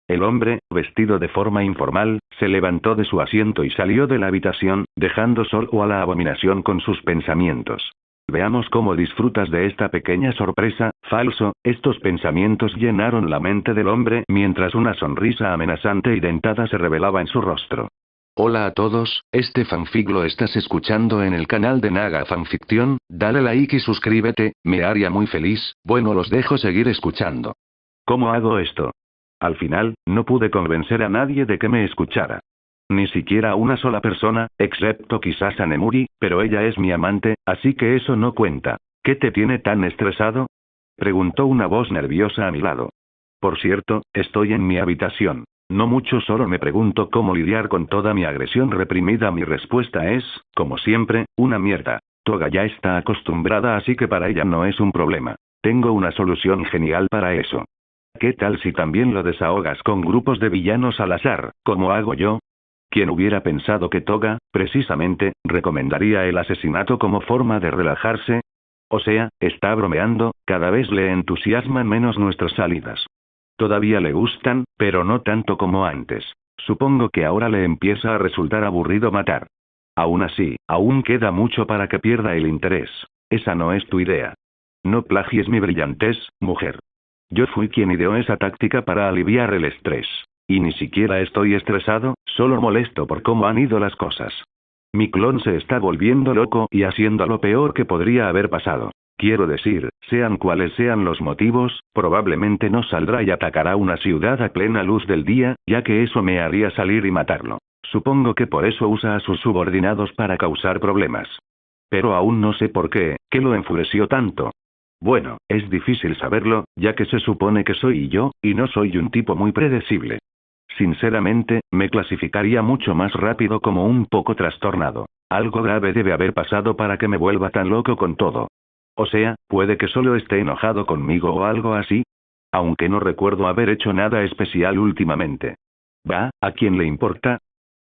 El hombre, vestido de forma informal, se levantó de su asiento y salió de la habitación, dejando solo a la abominación con sus pensamientos. Veamos cómo disfrutas de esta pequeña sorpresa, falso. Estos pensamientos llenaron la mente del hombre mientras una sonrisa amenazante y dentada se revelaba en su rostro. Hola a todos, este fanfic lo estás escuchando en el canal de Naga Fanfiction, dale like y suscríbete, me haría muy feliz. Bueno, los dejo seguir escuchando. ¿Cómo hago esto? Al final, no pude convencer a nadie de que me escuchara. Ni siquiera a una sola persona, excepto quizás a Nemuri, pero ella es mi amante, así que eso no cuenta. ¿Qué te tiene tan estresado? Preguntó una voz nerviosa a mi lado. Por cierto, estoy en mi habitación. No mucho, solo me pregunto cómo lidiar con toda mi agresión reprimida. Mi respuesta es, como siempre, una mierda. Toga ya está acostumbrada, así que para ella no es un problema. Tengo una solución genial para eso. ¿Qué tal si también lo desahogas con grupos de villanos al azar, como hago yo? ¿Quién hubiera pensado que Toga, precisamente, recomendaría el asesinato como forma de relajarse? O sea, está bromeando, cada vez le entusiasman menos nuestras salidas. Todavía le gustan, pero no tanto como antes. Supongo que ahora le empieza a resultar aburrido matar. Aún así, aún queda mucho para que pierda el interés. Esa no es tu idea. No plagies mi brillantez, mujer. Yo fui quien ideó esa táctica para aliviar el estrés. Y ni siquiera estoy estresado, solo molesto por cómo han ido las cosas. Mi clon se está volviendo loco y haciendo lo peor que podría haber pasado. Quiero decir, sean cuales sean los motivos, probablemente no saldrá y atacará una ciudad a plena luz del día, ya que eso me haría salir y matarlo. Supongo que por eso usa a sus subordinados para causar problemas. Pero aún no sé por qué lo enfureció tanto. Bueno, es difícil saberlo, ya que se supone que soy yo, y no soy un tipo muy predecible. Sinceramente, me clasificaría mucho más rápido como un poco trastornado. Algo grave debe haber pasado para que me vuelva tan loco con todo. O sea, puede que solo esté enojado conmigo o algo así. Aunque no recuerdo haber hecho nada especial últimamente. ¿Va? ¿A quién le importa?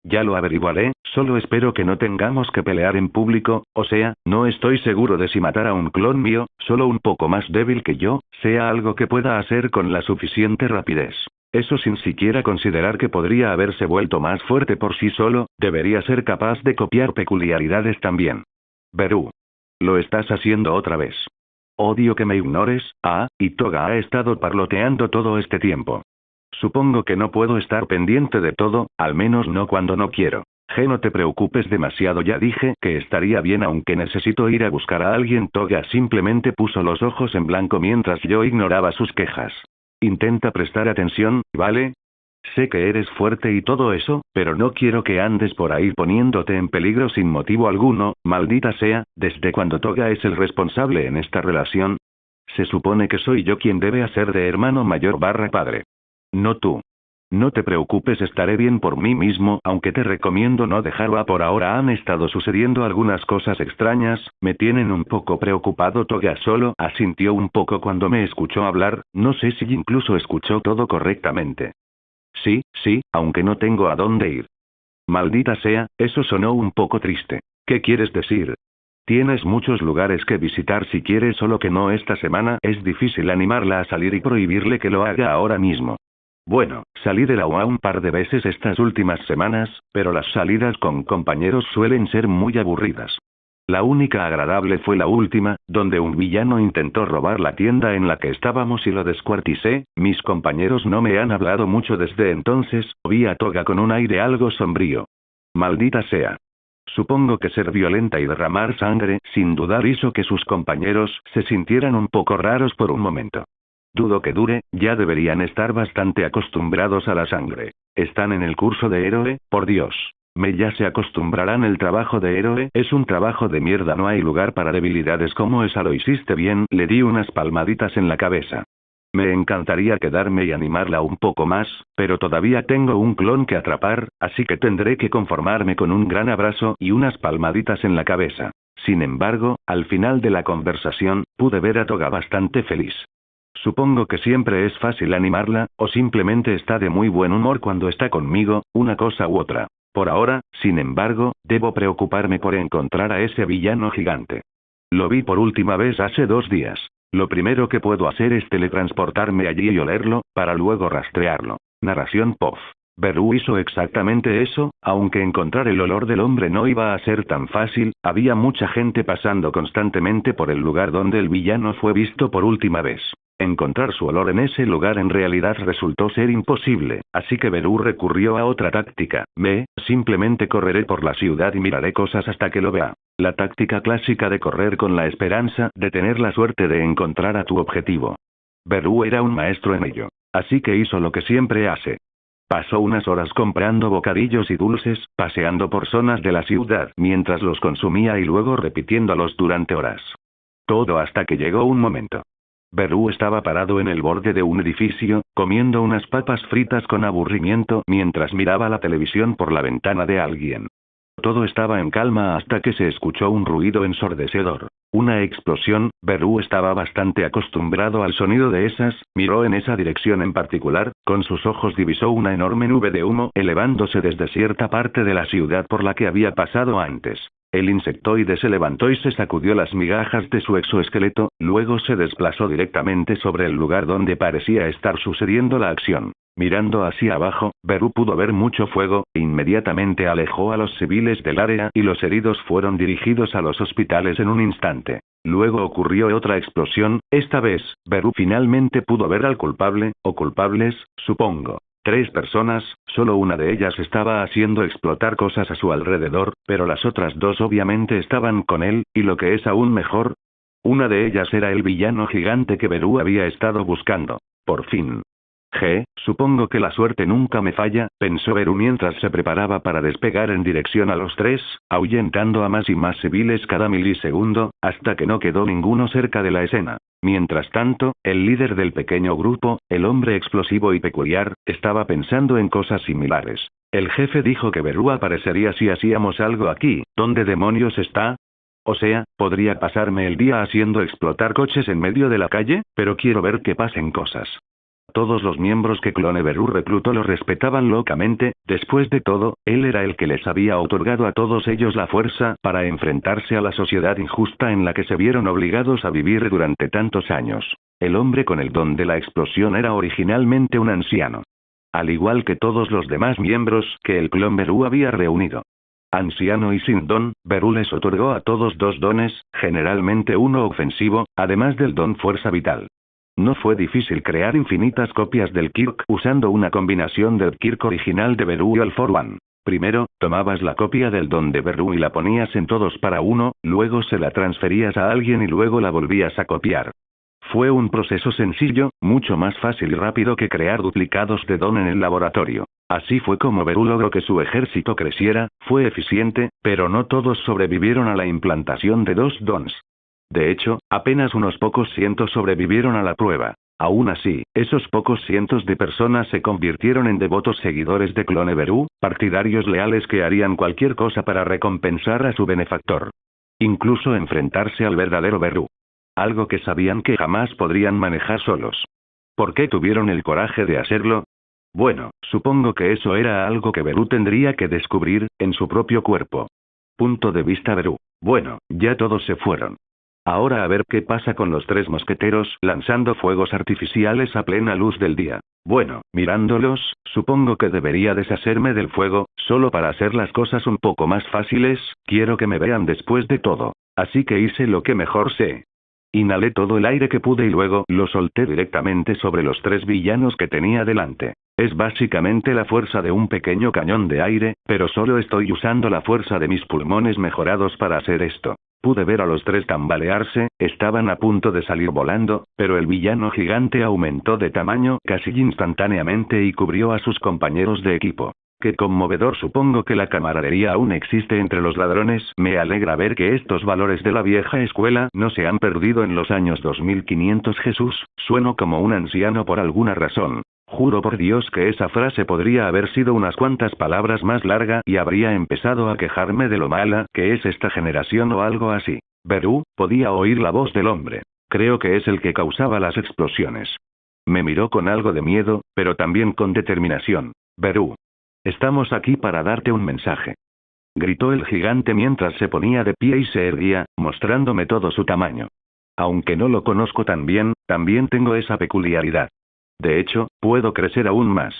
Ya lo averiguaré, solo espero que no tengamos que pelear en público, o sea, no estoy seguro de si matar a un clon mío, solo un poco más débil que yo, sea algo que pueda hacer con la suficiente rapidez. Eso sin siquiera considerar que podría haberse vuelto más fuerte por sí solo, debería ser capaz de copiar peculiaridades también. Beru. Lo estás haciendo otra vez. Odio que me ignores, y Toga ha estado parloteando todo este tiempo. Supongo que no puedo estar pendiente de todo, al menos no cuando no quiero. No te preocupes demasiado, ya dije que estaría bien aunque necesito ir a buscar a alguien. Toga simplemente puso los ojos en blanco mientras yo ignoraba sus quejas. Intenta prestar atención, ¿vale? Sé que eres fuerte y todo eso, pero no quiero que andes por ahí poniéndote en peligro sin motivo alguno, maldita sea. ¿Desde cuando Toga es el responsable en esta relación? Se supone que soy yo quien debe hacer de hermano mayor / padre. No tú. No te preocupes, estaré bien por mí mismo, aunque te recomiendo no dejarlo. Por ahora han estado sucediendo algunas cosas extrañas, me tienen un poco preocupado. Toga solo asintió un poco cuando me escuchó hablar, no sé si incluso escuchó todo correctamente. Sí, aunque no tengo a dónde ir. Maldita sea, eso sonó un poco triste. ¿Qué quieres decir? Tienes muchos lugares que visitar si quieres, solo que no esta semana. Es difícil animarla a salir y prohibirle que lo haga ahora mismo. Bueno, salí de la UA un par de veces estas últimas semanas, pero las salidas con compañeros suelen ser muy aburridas. La única agradable fue la última, donde un villano intentó robar la tienda en la que estábamos y lo descuarticé. Mis compañeros no me han hablado mucho desde entonces. Vi a Toga con un aire algo sombrío. Maldita sea. Supongo que ser violenta y derramar sangre sin dudar hizo que sus compañeros se sintieran un poco raros por un momento. Dudo que dure, ya deberían estar bastante acostumbrados a la sangre. Están en el curso de héroe, por Dios. Ya se acostumbrarán. El trabajo de héroe es un trabajo de mierda, no hay lugar para debilidades como esa. Lo hiciste bien, le di unas palmaditas en la cabeza. Me encantaría quedarme y animarla un poco más, pero todavía tengo un clon que atrapar, así que tendré que conformarme con un gran abrazo y unas palmaditas en la cabeza. Sin embargo, al final de la conversación, pude ver a Toga bastante feliz. Supongo que siempre es fácil animarla, o simplemente está de muy buen humor cuando está conmigo, una cosa u otra. Por ahora, sin embargo, debo preocuparme por encontrar a ese villano gigante. Lo vi por última vez hace 2 días. Lo primero que puedo hacer es teletransportarme allí y olerlo, para luego rastrearlo. Narración POF. Beru hizo exactamente eso, aunque encontrar el olor del hombre no iba a ser tan fácil, había mucha gente pasando constantemente por el lugar donde el villano fue visto por última vez. Encontrar su olor en ese lugar en realidad resultó ser imposible, así que Beru recurrió a otra táctica. Simplemente correré por la ciudad y miraré cosas hasta que lo vea. La táctica clásica de correr con la esperanza de tener la suerte de encontrar a tu objetivo. Beru era un maestro en ello, así que hizo lo que siempre hace. Pasó unas horas comprando bocadillos y dulces, paseando por zonas de la ciudad mientras los consumía y luego repitiéndolos durante horas. Todo hasta que llegó un momento. Beru estaba parado en el borde de un edificio, comiendo unas papas fritas con aburrimiento mientras miraba la televisión por la ventana de alguien. Todo estaba en calma hasta que se escuchó un ruido ensordecedor. Una explosión. Beru estaba bastante acostumbrado al sonido de esas, miró en esa dirección en particular, con sus ojos divisó una enorme nube de humo elevándose desde cierta parte de la ciudad por la que había pasado antes. El insectoide se levantó y se sacudió las migajas de su exoesqueleto, luego se desplazó directamente sobre el lugar donde parecía estar sucediendo la acción. Mirando hacia abajo, Beru pudo ver mucho fuego, e inmediatamente alejó a los civiles del área y los heridos fueron dirigidos a los hospitales en un instante. Luego ocurrió otra explosión, esta vez, Beru finalmente pudo ver al culpable, o culpables, supongo. 3 personas, solo una de ellas estaba haciendo explotar cosas a su alrededor, pero las otras 2 obviamente estaban con él, y lo que es aún mejor, una de ellas era el villano gigante que Beru había estado buscando. Por fin. Supongo que la suerte nunca me falla, pensó Beru mientras se preparaba para despegar en dirección a los 3, ahuyentando a más y más civiles cada milisegundo, hasta que no quedó ninguno cerca de la escena. Mientras tanto, el líder del pequeño grupo, el hombre explosivo y peculiar, estaba pensando en cosas similares. El jefe dijo que Beru aparecería si hacíamos algo aquí. ¿Dónde demonios está? O sea, podría pasarme el día haciendo explotar coches en medio de la calle, pero quiero ver que pasen cosas. Todos los miembros que Clone Beru reclutó lo respetaban locamente, después de todo, él era el que les había otorgado a todos ellos la fuerza para enfrentarse a la sociedad injusta en la que se vieron obligados a vivir durante tantos años. El hombre con el don de la explosión era originalmente un anciano. Al igual que todos los demás miembros que el clon Beru había reunido. Anciano y sin don, Beru les otorgó a todos 2 dones, generalmente uno ofensivo, además del don fuerza vital. No fue difícil crear infinitas copias del Kirk usando una combinación del Kirk original de Beru y All for One. Primero, tomabas la copia del don de Beru y la ponías en todos para uno, luego se la transferías a alguien y luego la volvías a copiar. Fue un proceso sencillo, mucho más fácil y rápido que crear duplicados de don en el laboratorio. Así fue como Beru logró que su ejército creciera, fue eficiente, pero no todos sobrevivieron a la implantación de 2 dons. De hecho, apenas unos pocos cientos sobrevivieron a la prueba. Aún así, esos pocos cientos de personas se convirtieron en devotos seguidores de Clone Beru, partidarios leales que harían cualquier cosa para recompensar a su benefactor. Incluso enfrentarse al verdadero Beru. Algo que sabían que jamás podrían manejar solos. ¿Por qué tuvieron el coraje de hacerlo? Bueno, supongo que eso era algo que Beru tendría que descubrir, en su propio cuerpo. Punto de vista Beru. Bueno, ya todos se fueron. Ahora a ver qué pasa con los 3 mosqueteros lanzando fuegos artificiales a plena luz del día. Bueno, mirándolos, supongo que debería deshacerme del fuego, solo para hacer las cosas un poco más fáciles, quiero que me vean después de todo. Así que hice lo que mejor sé. Inhalé todo el aire que pude y luego lo solté directamente sobre los 3 villanos que tenía delante. Es básicamente la fuerza de un pequeño cañón de aire, pero solo estoy usando la fuerza de mis pulmones mejorados para hacer esto. Pude ver a los 3 tambalearse, estaban a punto de salir volando, pero el villano gigante aumentó de tamaño casi instantáneamente y cubrió a sus compañeros de equipo. Qué conmovedor, supongo que la camaradería aún existe entre los ladrones. Me alegra ver que estos valores de la vieja escuela no se han perdido en los años 2500. Jesús, sueno como un anciano por alguna razón. Juro por Dios que esa frase podría haber sido unas cuantas palabras más larga y habría empezado a quejarme de lo mala que es esta generación o algo así. Beru, podía oír la voz del hombre. Creo que es el que causaba las explosiones. Me miró con algo de miedo, pero también con determinación. Beru. Estamos aquí para darte un mensaje. Gritó el gigante mientras se ponía de pie y se erguía, mostrándome todo su tamaño. Aunque no lo conozco tan bien, también tengo esa peculiaridad. De hecho, puedo crecer aún más.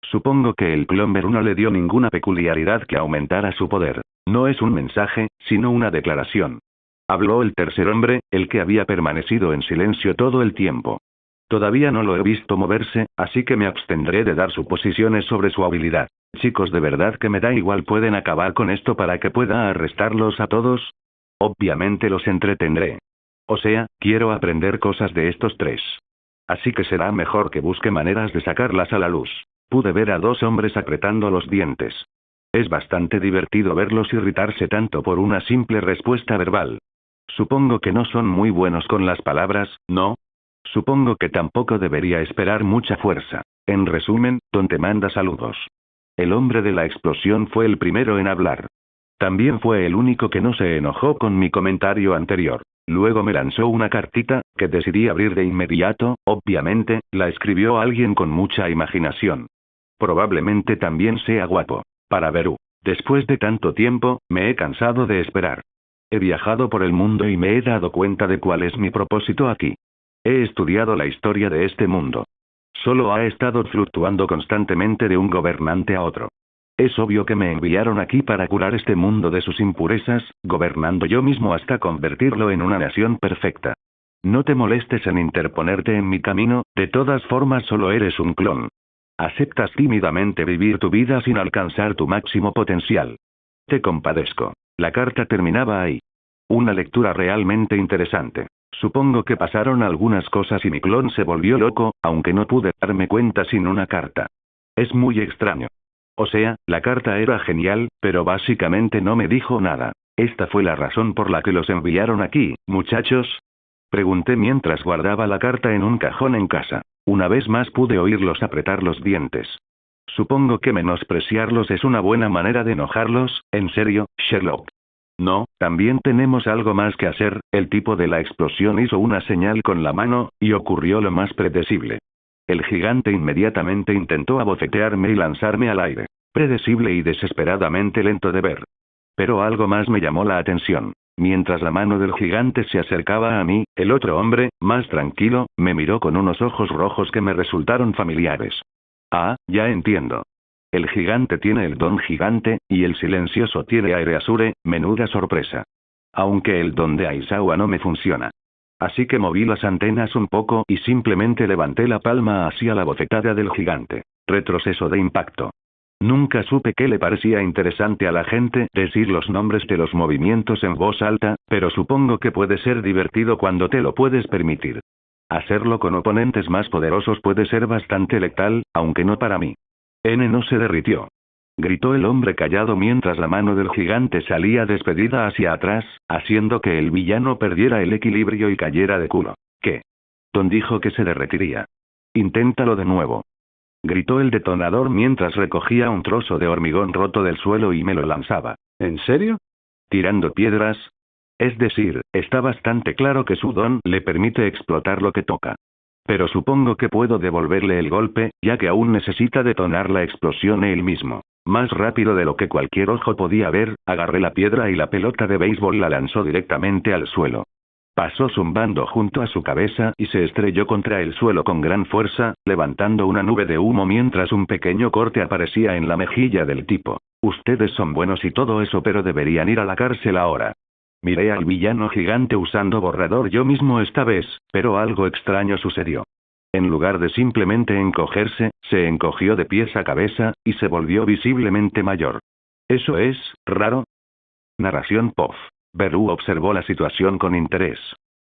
Supongo que el clon Beru no le dio ninguna peculiaridad que aumentara su poder. No es un mensaje, sino una declaración. Habló el tercer hombre, el que había permanecido en silencio todo el tiempo. Todavía no lo he visto moverse, así que me abstendré de dar suposiciones sobre su habilidad. Chicos, de verdad que me da igual, pueden acabar con esto para que pueda arrestarlos a todos. Obviamente los entretendré. O sea, quiero aprender cosas de estos tres. Así que será mejor que busque maneras de sacarlas a la luz. Pude ver a dos hombres apretando los dientes. Es bastante divertido verlos irritarse tanto por una simple respuesta verbal. Supongo que no son muy buenos con las palabras, ¿no? Supongo que tampoco debería esperar mucha fuerza. En resumen, Don te manda saludos. El hombre de la explosión fue el primero en hablar. También fue el único que no se enojó con mi comentario anterior. Luego me lanzó una cartita, que decidí abrir de inmediato. Obviamente, la escribió alguien con mucha imaginación. Probablemente también sea guapo. Para Beru. Después de tanto tiempo, me he cansado de esperar. He viajado por el mundo y me he dado cuenta de cuál es mi propósito aquí. He estudiado la historia de este mundo. Solo ha estado fluctuando constantemente de un gobernante a otro. Es obvio que me enviaron aquí para curar este mundo de sus impurezas, gobernando yo mismo hasta convertirlo en una nación perfecta. No te molestes en interponerte en mi camino, de todas formas solo eres un clon. Aceptas tímidamente vivir tu vida sin alcanzar tu máximo potencial. Te compadezco. La carta terminaba ahí. Una lectura realmente interesante. Supongo que pasaron algunas cosas y mi clon se volvió loco, aunque no pude darme cuenta sin una carta. Es muy extraño. O sea, la carta era genial, pero básicamente no me dijo nada. ¿Esta fue la razón por la que los enviaron aquí, muchachos? Pregunté mientras guardaba la carta en un cajón en casa. Una vez más pude oírlos apretar los dientes. Supongo que menospreciarlos es una buena manera de enojarlos, ¿en serio, Sherlock? No, también tenemos algo más que hacer. El tipo de la explosión hizo una señal con la mano, y ocurrió lo más predecible. El gigante inmediatamente intentó abofetearme y lanzarme al aire. Predecible y desesperadamente lento de ver. Pero algo más me llamó la atención. Mientras la mano del gigante se acercaba a mí, el otro hombre, más tranquilo, me miró con unos ojos rojos que me resultaron familiares. Ah, ya entiendo. El gigante tiene el don gigante, y el silencioso tiene aire Asure, menuda sorpresa. Aunque el don de Aizawa no me funciona. Así que moví las antenas un poco y simplemente levanté la palma hacia la bofetada del gigante. Retroceso de impacto. Nunca supe qué le parecía interesante a la gente decir los nombres de los movimientos en voz alta, pero supongo que puede ser divertido cuando te lo puedes permitir. Hacerlo con oponentes más poderosos puede ser bastante letal, aunque no para mí. N no se derritió. Gritó el hombre callado mientras la mano del gigante salía despedida hacia atrás, haciendo que el villano perdiera el equilibrio y cayera de culo. ¿Qué? Don dijo que se derretiría. Inténtalo de nuevo. Gritó el detonador mientras recogía un trozo de hormigón roto del suelo y me lo lanzaba. ¿En serio? ¿Tirando piedras? Es decir, está bastante claro que su don le permite explotar lo que toca. Pero supongo que puedo devolverle el golpe, ya que aún necesita detonar la explosión él mismo. Más rápido de lo que cualquier ojo podía ver, agarré la piedra y la pelota de béisbol la lanzó directamente al suelo. Pasó zumbando junto a su cabeza y se estrelló contra el suelo con gran fuerza, levantando una nube de humo mientras un pequeño corte aparecía en la mejilla del tipo. Ustedes son buenos y todo eso, pero deberían ir a la cárcel ahora. Miré al villano gigante usando borrador yo mismo esta vez, pero algo extraño sucedió. En lugar de simplemente encogerse, se encogió de pies a cabeza, y se volvió visiblemente mayor. ¿Eso es raro? Narración POF. Beru observó la situación con interés.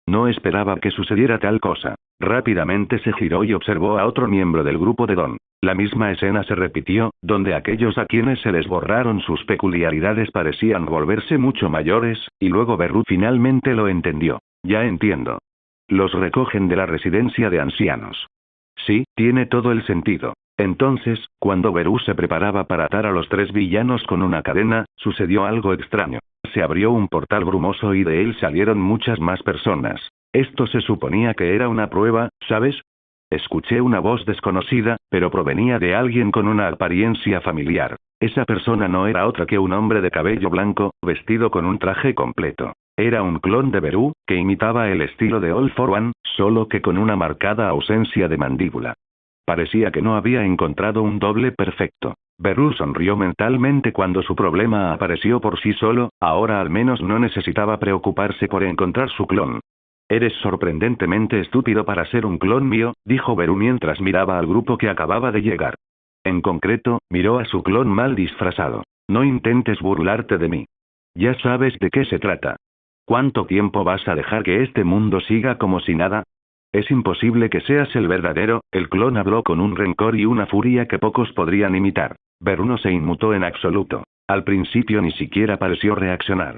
No esperaba que sucediera tal cosa. Rápidamente se giró y observó a otro miembro del grupo de Don. La misma escena se repitió, donde aquellos a quienes se les borraron sus peculiaridades parecían volverse mucho mayores, y luego Beru finalmente lo entendió. Ya entiendo. Los recogen de la residencia de ancianos. Sí, tiene todo el sentido. Entonces, cuando Beru se preparaba para atar a los tres villanos con una cadena, sucedió algo extraño. Se abrió un portal brumoso y de él salieron muchas más personas. Esto se suponía que era una prueba, ¿sabes? Escuché una voz desconocida, pero provenía de alguien con una apariencia familiar. Esa persona no era otra que un hombre de cabello blanco, vestido con un traje completo. Era un clon de Beru, que imitaba el estilo de All for One, solo que con una marcada ausencia de mandíbula. Parecía que no había encontrado un doble perfecto. Beru sonrió mentalmente cuando su problema apareció por sí solo, ahora al menos no necesitaba preocuparse por encontrar su clon. Eres sorprendentemente estúpido para ser un clon mío, dijo Beru mientras miraba al grupo que acababa de llegar. En concreto, miró a su clon mal disfrazado. No intentes burlarte de mí. Ya sabes de qué se trata. ¿Cuánto tiempo vas a dejar que este mundo siga como si nada? Es imposible que seas el verdadero, el clon habló con un rencor y una furia que pocos podrían imitar. Beru no se inmutó en absoluto. Al principio ni siquiera pareció reaccionar.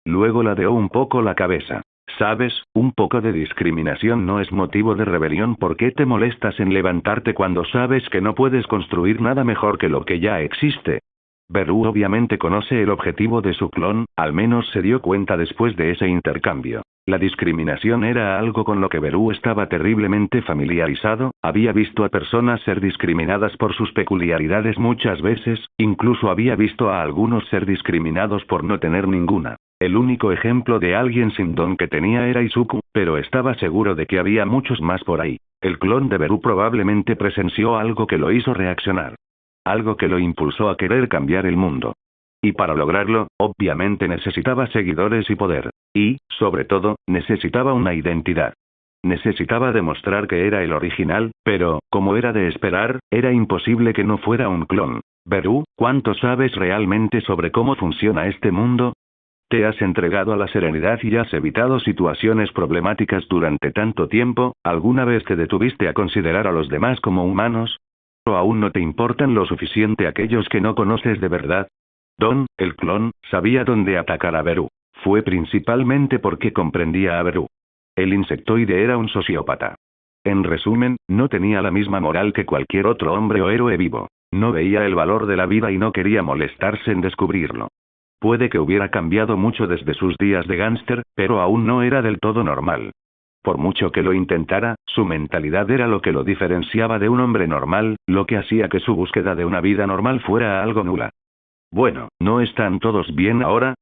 Luego ladeó un poco la cabeza. Sabes, un poco de discriminación no es motivo de rebelión. ¿Por qué te molestas en levantarte cuando sabes que no puedes construir nada mejor que lo que ya existe? Beru obviamente conoce el objetivo de su clon, al menos se dio cuenta después de ese intercambio. La discriminación era algo con lo que Beru estaba terriblemente familiarizado, había visto a personas ser discriminadas por sus peculiaridades muchas veces, incluso había visto a algunos ser discriminados por no tener ninguna. El único ejemplo de alguien sin don que tenía era Izuku, pero estaba seguro de que había muchos más por ahí. El clon de Beru probablemente presenció algo que lo hizo reaccionar. Algo que lo impulsó a querer cambiar el mundo. Y para lograrlo, obviamente necesitaba seguidores y poder. Y, sobre todo, necesitaba una identidad. Necesitaba demostrar que era el original, pero, como era de esperar, era imposible que no fuera un clon. Beru, ¿cuánto sabes realmente sobre cómo funciona este mundo? Te has entregado a la serenidad y has evitado situaciones problemáticas durante tanto tiempo. ¿Alguna vez te detuviste a considerar a los demás como humanos? ¿O aún no te importan lo suficiente aquellos que no conoces de verdad? Don, el clon, sabía dónde atacar a Beru. Fue principalmente porque comprendía a Beru. El insectoide era un sociópata. En resumen, no tenía la misma moral que cualquier otro hombre o héroe vivo. No veía el valor de la vida y no quería molestarse en descubrirlo. Puede que hubiera cambiado mucho desde sus días de gángster, pero aún no era del todo normal. Por mucho que lo intentara, su mentalidad era lo que lo diferenciaba de un hombre normal, lo que hacía que su búsqueda de una vida normal fuera algo nula. Bueno, ¿no están todos bien ahora?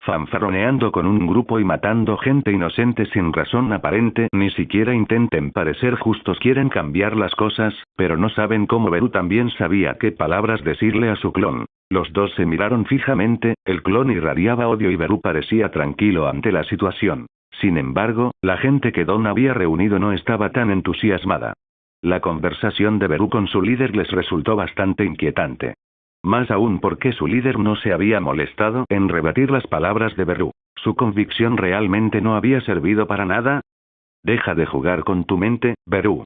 Fanfarroneando con un grupo y matando gente inocente sin razón aparente. Ni siquiera intenten parecer justos, quieren cambiar las cosas, pero no saben cómo. Beru también sabía qué palabras decirle a su clon. Los dos se miraron fijamente, el clon irradiaba odio y Beru parecía tranquilo ante la situación. Sin embargo, la gente que Don había reunido no estaba tan entusiasmada. La conversación de Beru con su líder les resultó bastante inquietante. Más aún porque su líder no se había molestado en rebatir las palabras de Beru. ¿Su convicción realmente no había servido para nada? Deja de jugar con tu mente, Beru.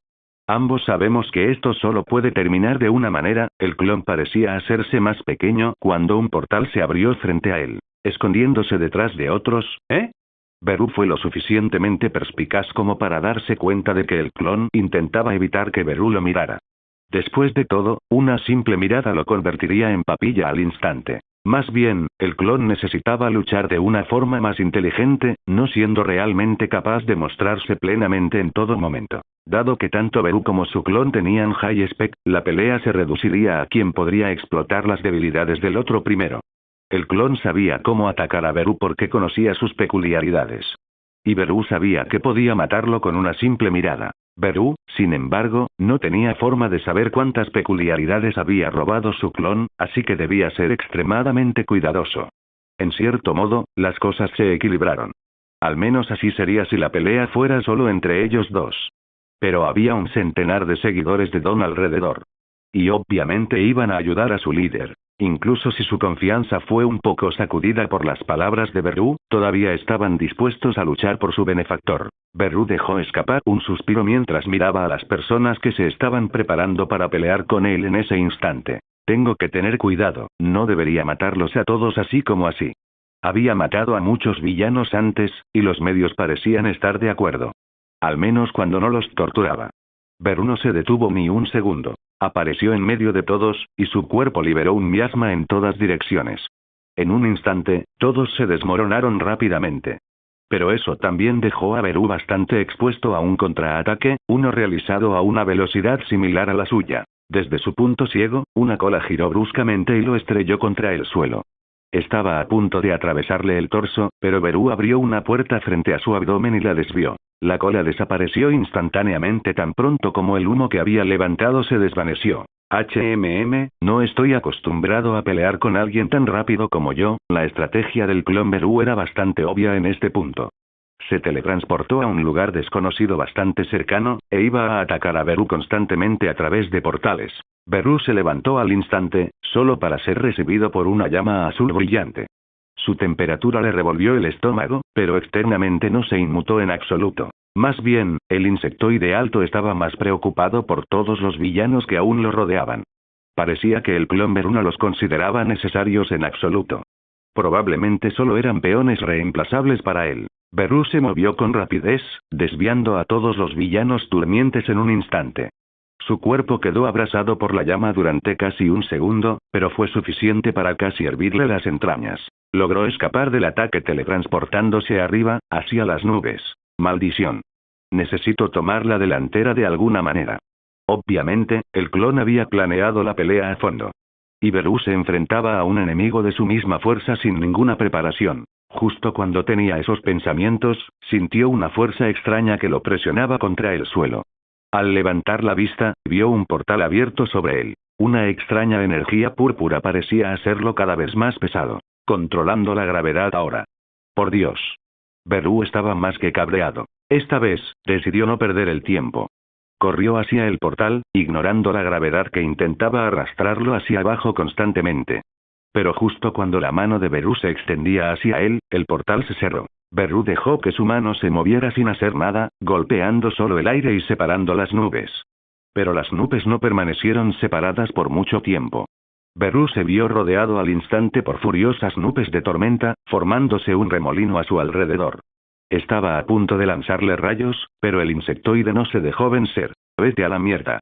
Ambos sabemos que esto solo puede terminar de una manera. El clon parecía hacerse más pequeño cuando un portal se abrió frente a él, escondiéndose detrás de otros. Beru fue lo suficientemente perspicaz como para darse cuenta de que el clon intentaba evitar que Beru lo mirara. Después de todo, una simple mirada lo convertiría en papilla al instante. Más bien, el clon necesitaba luchar de una forma más inteligente, no siendo realmente capaz de mostrarse plenamente en todo momento. Dado que tanto Beru como su clon tenían high spec, la pelea se reduciría a quien podría explotar las debilidades del otro primero. El clon sabía cómo atacar a Beru porque conocía sus peculiaridades. Y Beru sabía que podía matarlo con una simple mirada. Beru, sin embargo, no tenía forma de saber cuántas peculiaridades había robado su clon, así que debía ser extremadamente cuidadoso. En cierto modo, las cosas se equilibraron. Al menos así sería si la pelea fuera solo entre ellos dos. Pero había un centenar de seguidores de Don alrededor. Y obviamente iban a ayudar a su líder. Incluso si su confianza fue un poco sacudida por las palabras de Beru, todavía estaban dispuestos a luchar por su benefactor. Beru dejó escapar un suspiro mientras miraba a las personas que se estaban preparando para pelear con él en ese instante. Tengo que tener cuidado, no debería matarlos a todos así como así. Había matado a muchos villanos antes, y los medios parecían estar de acuerdo. Al menos cuando no los torturaba. Beru no se detuvo ni un segundo. Apareció en medio de todos, y su cuerpo liberó un miasma en todas direcciones. En un instante, todos se desmoronaron rápidamente. Pero eso también dejó a Beru bastante expuesto a un contraataque, uno realizado a una velocidad similar a la suya. Desde su punto ciego, una cola giró bruscamente y lo estrelló contra el suelo. Estaba a punto de atravesarle el torso, pero Beru abrió una puerta frente a su abdomen y la desvió. La cola desapareció instantáneamente tan pronto como el humo que había levantado se desvaneció. No estoy acostumbrado a pelear con alguien tan rápido como yo. La estrategia del clon Beru era bastante obvia en este punto. Se teletransportó a un lugar desconocido bastante cercano, e iba a atacar a Beru constantemente a través de portales. Beru se levantó al instante, solo para ser recibido por una llama azul brillante. Su temperatura le revolvió el estómago, pero externamente no se inmutó en absoluto. Más bien, el insectoide alto estaba más preocupado por todos los villanos que aún lo rodeaban. Parecía que el clon Beru no los consideraba necesarios en absoluto. Probablemente solo eran peones reemplazables para él. Beru se movió con rapidez, desviando a todos los villanos durmientes en un instante. Su cuerpo quedó abrasado por la llama durante casi un segundo, pero fue suficiente para casi hervirle las entrañas. Logró escapar del ataque teletransportándose arriba, hacia las nubes. Maldición. Necesito tomar la delantera de alguna manera. Obviamente, el clon había planeado la pelea a fondo. Y Beru se enfrentaba a un enemigo de su misma fuerza sin ninguna preparación. Justo cuando tenía esos pensamientos, sintió una fuerza extraña que lo presionaba contra el suelo. Al levantar la vista, vio un portal abierto sobre él. Una extraña energía púrpura parecía hacerlo cada vez más pesado, controlando la gravedad ahora. Por Dios. Beru estaba más que cabreado. Esta vez, decidió no perder el tiempo. Corrió hacia el portal, ignorando la gravedad que intentaba arrastrarlo hacia abajo constantemente. Pero justo cuando la mano de Beru se extendía hacia él, el portal se cerró. Beru dejó que su mano se moviera sin hacer nada, golpeando solo el aire y separando las nubes. Pero las nubes no permanecieron separadas por mucho tiempo. Beru se vio rodeado al instante por furiosas nubes de tormenta, formándose un remolino a su alrededor. Estaba a punto de lanzarle rayos, pero el insectoide no se dejó vencer. «Vete a la mierda»,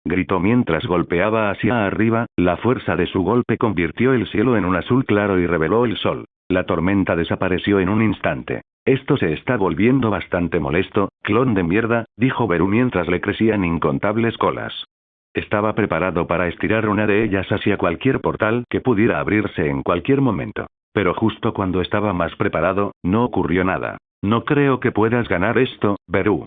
gritó mientras golpeaba hacia arriba. La fuerza de su golpe convirtió el cielo en un azul claro y reveló el sol. La tormenta desapareció en un instante. Esto se está volviendo bastante molesto, clon de mierda, dijo Beru mientras le crecían incontables colas. Estaba preparado para estirar una de ellas hacia cualquier portal que pudiera abrirse en cualquier momento. Pero justo cuando estaba más preparado, no ocurrió nada. No creo que puedas ganar esto, Beru.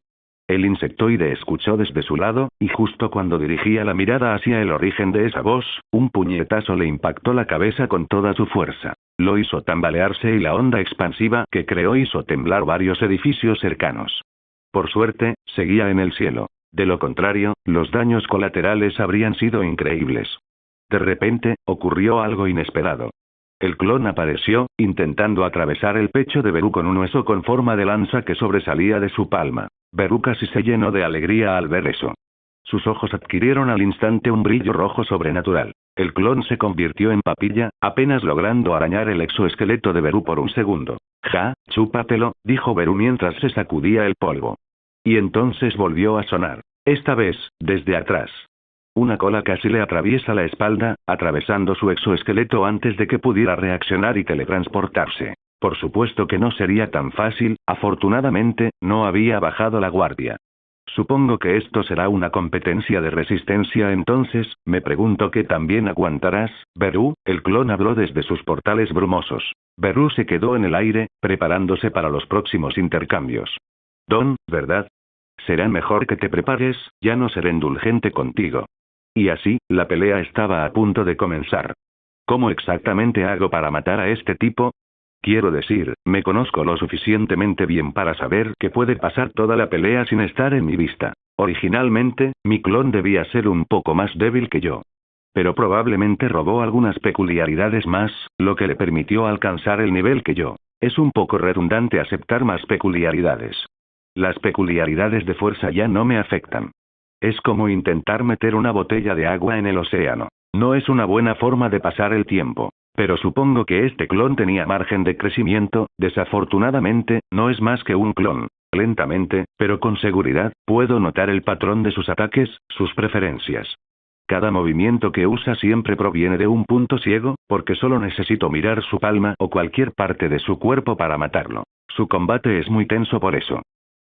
El insectoide escuchó desde su lado, y justo cuando dirigía la mirada hacia el origen de esa voz, un puñetazo le impactó la cabeza con toda su fuerza. Lo hizo tambalearse y la onda expansiva que creó hizo temblar varios edificios cercanos. Por suerte, seguía en el cielo. De lo contrario, los daños colaterales habrían sido increíbles. De repente, ocurrió algo inesperado. El clon apareció, intentando atravesar el pecho de Beru con un hueso con forma de lanza que sobresalía de su palma. Beru casi se llenó de alegría al ver eso. Sus ojos adquirieron al instante un brillo rojo sobrenatural. El clon se convirtió en papilla, apenas logrando arañar el exoesqueleto de Beru por un segundo. «Ja, chúpatelo», dijo Beru mientras se sacudía el polvo. Y entonces volvió a sonar. Esta vez, desde atrás. Una cola casi le atraviesa la espalda, atravesando su exoesqueleto antes de que pudiera reaccionar y teletransportarse. Por supuesto que no sería tan fácil, afortunadamente, no había bajado la guardia. Supongo que esto será una competencia de resistencia entonces, me pregunto que también aguantarás, Beru. El clon habló desde sus portales brumosos. Beru se quedó en el aire, preparándose para los próximos intercambios. Don, ¿verdad? Será mejor que te prepares, ya no seré indulgente contigo. Y así, la pelea estaba a punto de comenzar. ¿Cómo exactamente hago para matar a este tipo? Quiero decir, me conozco lo suficientemente bien para saber que puede pasar toda la pelea sin estar en mi vista. Originalmente, mi clon debía ser un poco más débil que yo. Pero probablemente robó algunas peculiaridades más, lo que le permitió alcanzar el nivel que yo. Es un poco redundante aceptar más peculiaridades. Las peculiaridades de fuerza ya no me afectan. Es como intentar meter una botella de agua en el océano. No es una buena forma de pasar el tiempo. Pero supongo que este clon tenía margen de crecimiento. Desafortunadamente, no es más que un clon. Lentamente, pero con seguridad, puedo notar el patrón de sus ataques, sus preferencias. Cada movimiento que usa siempre proviene de un punto ciego, porque solo necesito mirar su palma o cualquier parte de su cuerpo para matarlo. Su combate es muy tenso por eso.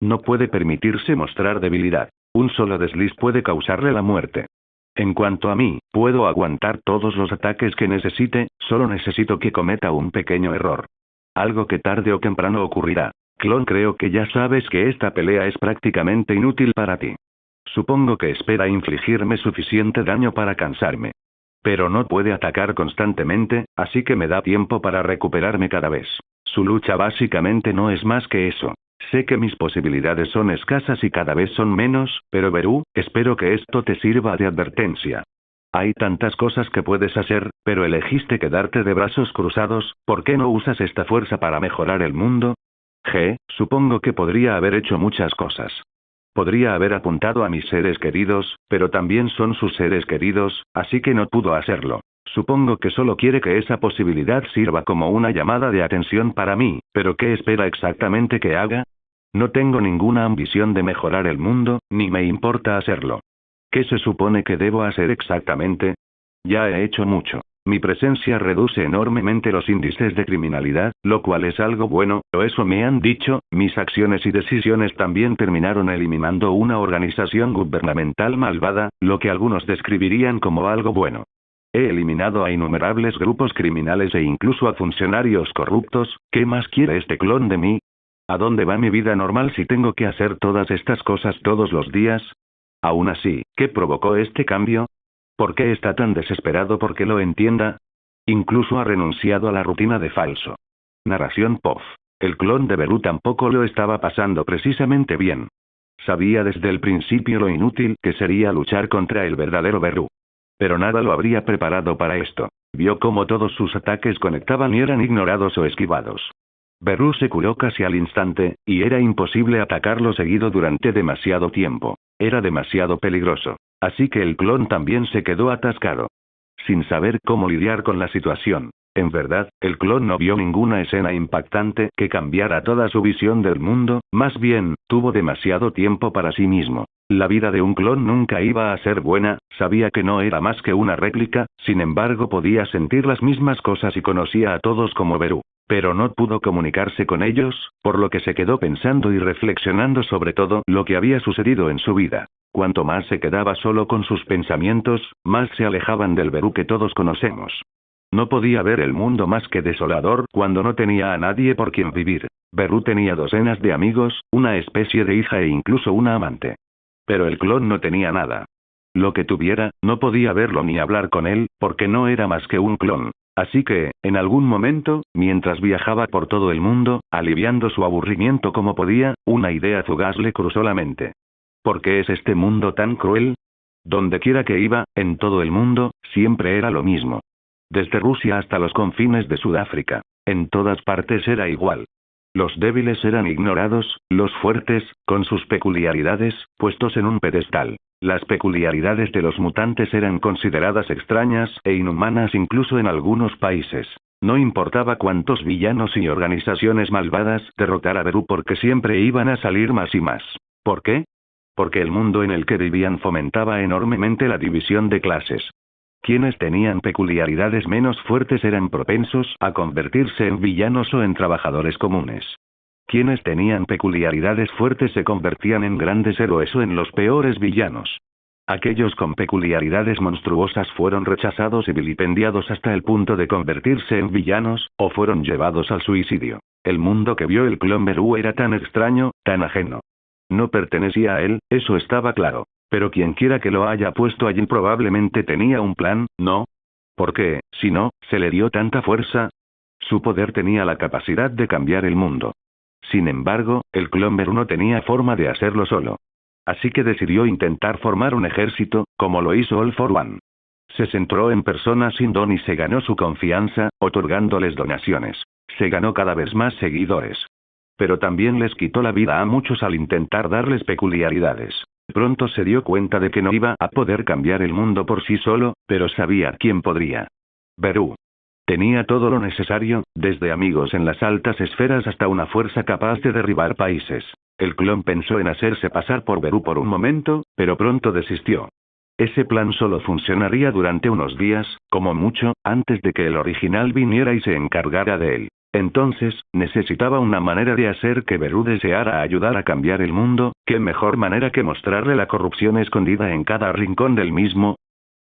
No puede permitirse mostrar debilidad. Un solo desliz puede causarle la muerte. En cuanto a mí, puedo aguantar todos los ataques que necesite, solo necesito que cometa un pequeño error. Algo que tarde o temprano ocurrirá. Clon, creo que ya sabes que esta pelea es prácticamente inútil para ti. Supongo que espera infligirme suficiente daño para cansarme. Pero no puede atacar constantemente, así que me da tiempo para recuperarme cada vez. Su lucha básicamente no es más que eso. Sé que mis posibilidades son escasas y cada vez son menos, pero Beru, espero que esto te sirva de advertencia. Hay tantas cosas que puedes hacer, pero elegiste quedarte de brazos cruzados, ¿por qué no usas esta fuerza para mejorar el mundo? Supongo que podría haber hecho muchas cosas. Podría haber apuntado a mis seres queridos, pero también son sus seres queridos, así que no pudo hacerlo. Supongo que solo quiere que esa posibilidad sirva como una llamada de atención para mí, pero ¿qué espera exactamente que haga? No tengo ninguna ambición de mejorar el mundo, ni me importa hacerlo. ¿Qué se supone que debo hacer exactamente? Ya he hecho mucho. Mi presencia reduce enormemente los índices de criminalidad, lo cual es algo bueno, o eso me han dicho. Mis acciones y decisiones también terminaron eliminando una organización gubernamental malvada, lo que algunos describirían como algo bueno. He eliminado a innumerables grupos criminales e incluso a funcionarios corruptos. ¿Qué más quiere este clon de mí? ¿A dónde va mi vida normal si tengo que hacer todas estas cosas todos los días? Aún así, ¿qué provocó este cambio? ¿Por qué está tan desesperado porque lo entienda? Incluso ha renunciado a la rutina de falso. Narración POF. El clon de Beru tampoco lo estaba pasando precisamente bien. Sabía desde el principio lo inútil que sería luchar contra el verdadero Beru. Pero nada lo habría preparado para esto. Vio cómo todos sus ataques conectaban y eran ignorados o esquivados. Beru se curó casi al instante, y era imposible atacarlo seguido durante demasiado tiempo. Era demasiado peligroso. Así que el clon también se quedó atascado. Sin saber cómo lidiar con la situación. En verdad, el clon no vio ninguna escena impactante que cambiara toda su visión del mundo, más bien, tuvo demasiado tiempo para sí mismo. La vida de un clon nunca iba a ser buena, sabía que no era más que una réplica, sin embargo podía sentir las mismas cosas y conocía a todos como Beru. Pero no pudo comunicarse con ellos, por lo que se quedó pensando y reflexionando sobre todo lo que había sucedido en su vida. Cuanto más se quedaba solo con sus pensamientos, más se alejaban del Beru que todos conocemos. No podía ver el mundo más que desolador cuando no tenía a nadie por quien vivir. Beru tenía docenas de amigos, una especie de hija e incluso una amante. Pero el clon no tenía nada. Lo que tuviera, no podía verlo ni hablar con él, porque no era más que un clon. Así que, en algún momento, mientras viajaba por todo el mundo, aliviando su aburrimiento como podía, una idea fugaz le cruzó la mente. ¿Por qué es este mundo tan cruel? Donde quiera que iba, en todo el mundo, siempre era lo mismo. Desde Rusia hasta los confines de Sudáfrica. En todas partes era igual. Los débiles eran ignorados, los fuertes, con sus peculiaridades, puestos en un pedestal. Las peculiaridades de los mutantes eran consideradas extrañas e inhumanas incluso en algunos países. No importaba cuántos villanos y organizaciones malvadas derrotara Beru porque siempre iban a salir más y más. ¿Por qué? Porque el mundo en el que vivían fomentaba enormemente la división de clases. Quienes tenían peculiaridades menos fuertes eran propensos a convertirse en villanos o en trabajadores comunes. Quienes tenían peculiaridades fuertes se convertían en grandes héroes o en los peores villanos. Aquellos con peculiaridades monstruosas fueron rechazados y vilipendiados hasta el punto de convertirse en villanos, o fueron llevados al suicidio. El mundo que vio el clon Beru era tan extraño, tan ajeno. No pertenecía a él, eso estaba claro. Pero quienquiera que lo haya puesto allí probablemente tenía un plan, ¿no? ¿Por qué, si no, se le dio tanta fuerza? Su poder tenía la capacidad de cambiar el mundo. Sin embargo, el clon Beru no tenía forma de hacerlo solo. Así que decidió intentar formar un ejército, como lo hizo All for One. Se centró en personas sin don y se ganó su confianza, otorgándoles donaciones. Se ganó cada vez más seguidores. Pero también les quitó la vida a muchos al intentar darles peculiaridades. Pronto se dio cuenta de que no iba a poder cambiar el mundo por sí solo, pero sabía quién podría. Beru. Tenía todo lo necesario, desde amigos en las altas esferas hasta una fuerza capaz de derribar países. El clon pensó en hacerse pasar por Beru por un momento, pero pronto desistió. Ese plan solo funcionaría durante unos días, como mucho, antes de que el original viniera y se encargara de él. Entonces, necesitaba una manera de hacer que Beru deseara ayudar a cambiar el mundo. ¿Qué mejor manera que mostrarle la corrupción escondida en cada rincón del mismo?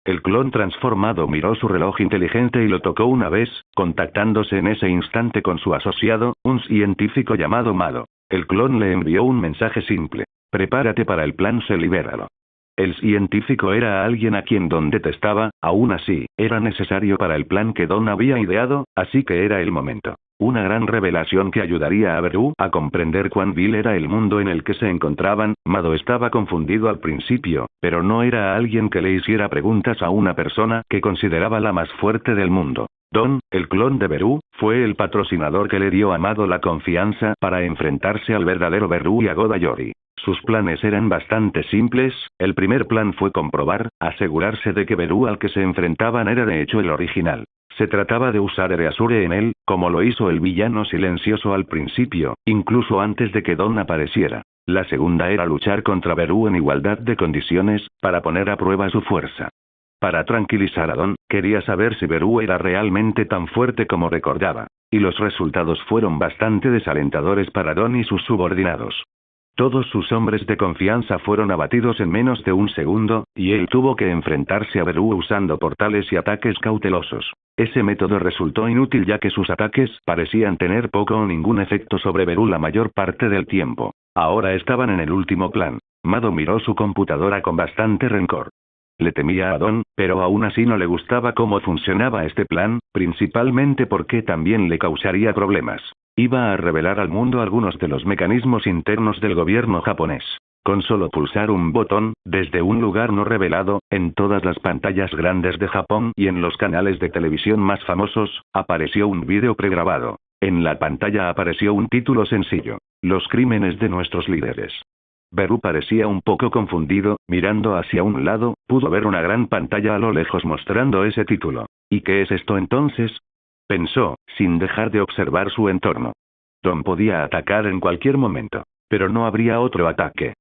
El clon transformado miró su reloj inteligente y lo tocó una vez, contactándose en ese instante con su asociado, un científico llamado Mado. El clon le envió un mensaje simple. Prepárate para el plan, se libéralo. El científico era alguien a quien Don detestaba, aún así, era necesario para el plan que Don había ideado, así que era el momento. Una gran revelación que ayudaría a Beru a comprender cuán vil era el mundo en el que se encontraban. Mado estaba confundido al principio, pero no era alguien que le hiciera preguntas a una persona que consideraba la más fuerte del mundo. Don, el clon de Beru, fue el patrocinador que le dio a Mado la confianza para enfrentarse al verdadero Beru y a Godayori. Sus planes eran bastante simples. El primer plan fue comprobar, asegurarse de que Beru al que se enfrentaban era de hecho el original. Se trataba de usar Ereasure en él, como lo hizo el villano silencioso al principio, incluso antes de que Don apareciera. La segunda era luchar contra Beru en igualdad de condiciones, para poner a prueba su fuerza. Para tranquilizar a Don, quería saber si Beru era realmente tan fuerte como recordaba. Y los resultados fueron bastante desalentadores para Don y sus subordinados. Todos sus hombres de confianza fueron abatidos en menos de un segundo, y él tuvo que enfrentarse a Beru usando portales y ataques cautelosos. Ese método resultó inútil ya que sus ataques parecían tener poco o ningún efecto sobre Beru la mayor parte del tiempo. Ahora estaban en el último plan. Mado miró su computadora con bastante rencor. Le temía a Don, pero aún así no le gustaba cómo funcionaba este plan, principalmente porque también le causaría problemas. Iba a revelar al mundo algunos de los mecanismos internos del gobierno japonés. Con solo pulsar un botón, desde un lugar no revelado, en todas las pantallas grandes de Japón y en los canales de televisión más famosos, apareció un vídeo pregrabado. En la pantalla apareció un título sencillo: Los crímenes de nuestros líderes. Beru parecía un poco confundido, mirando hacia un lado, pudo ver una gran pantalla a lo lejos mostrando ese título. ¿Y qué es esto entonces?, pensó, sin dejar de observar su entorno. Don podía atacar en cualquier momento, pero no habría otro ataque.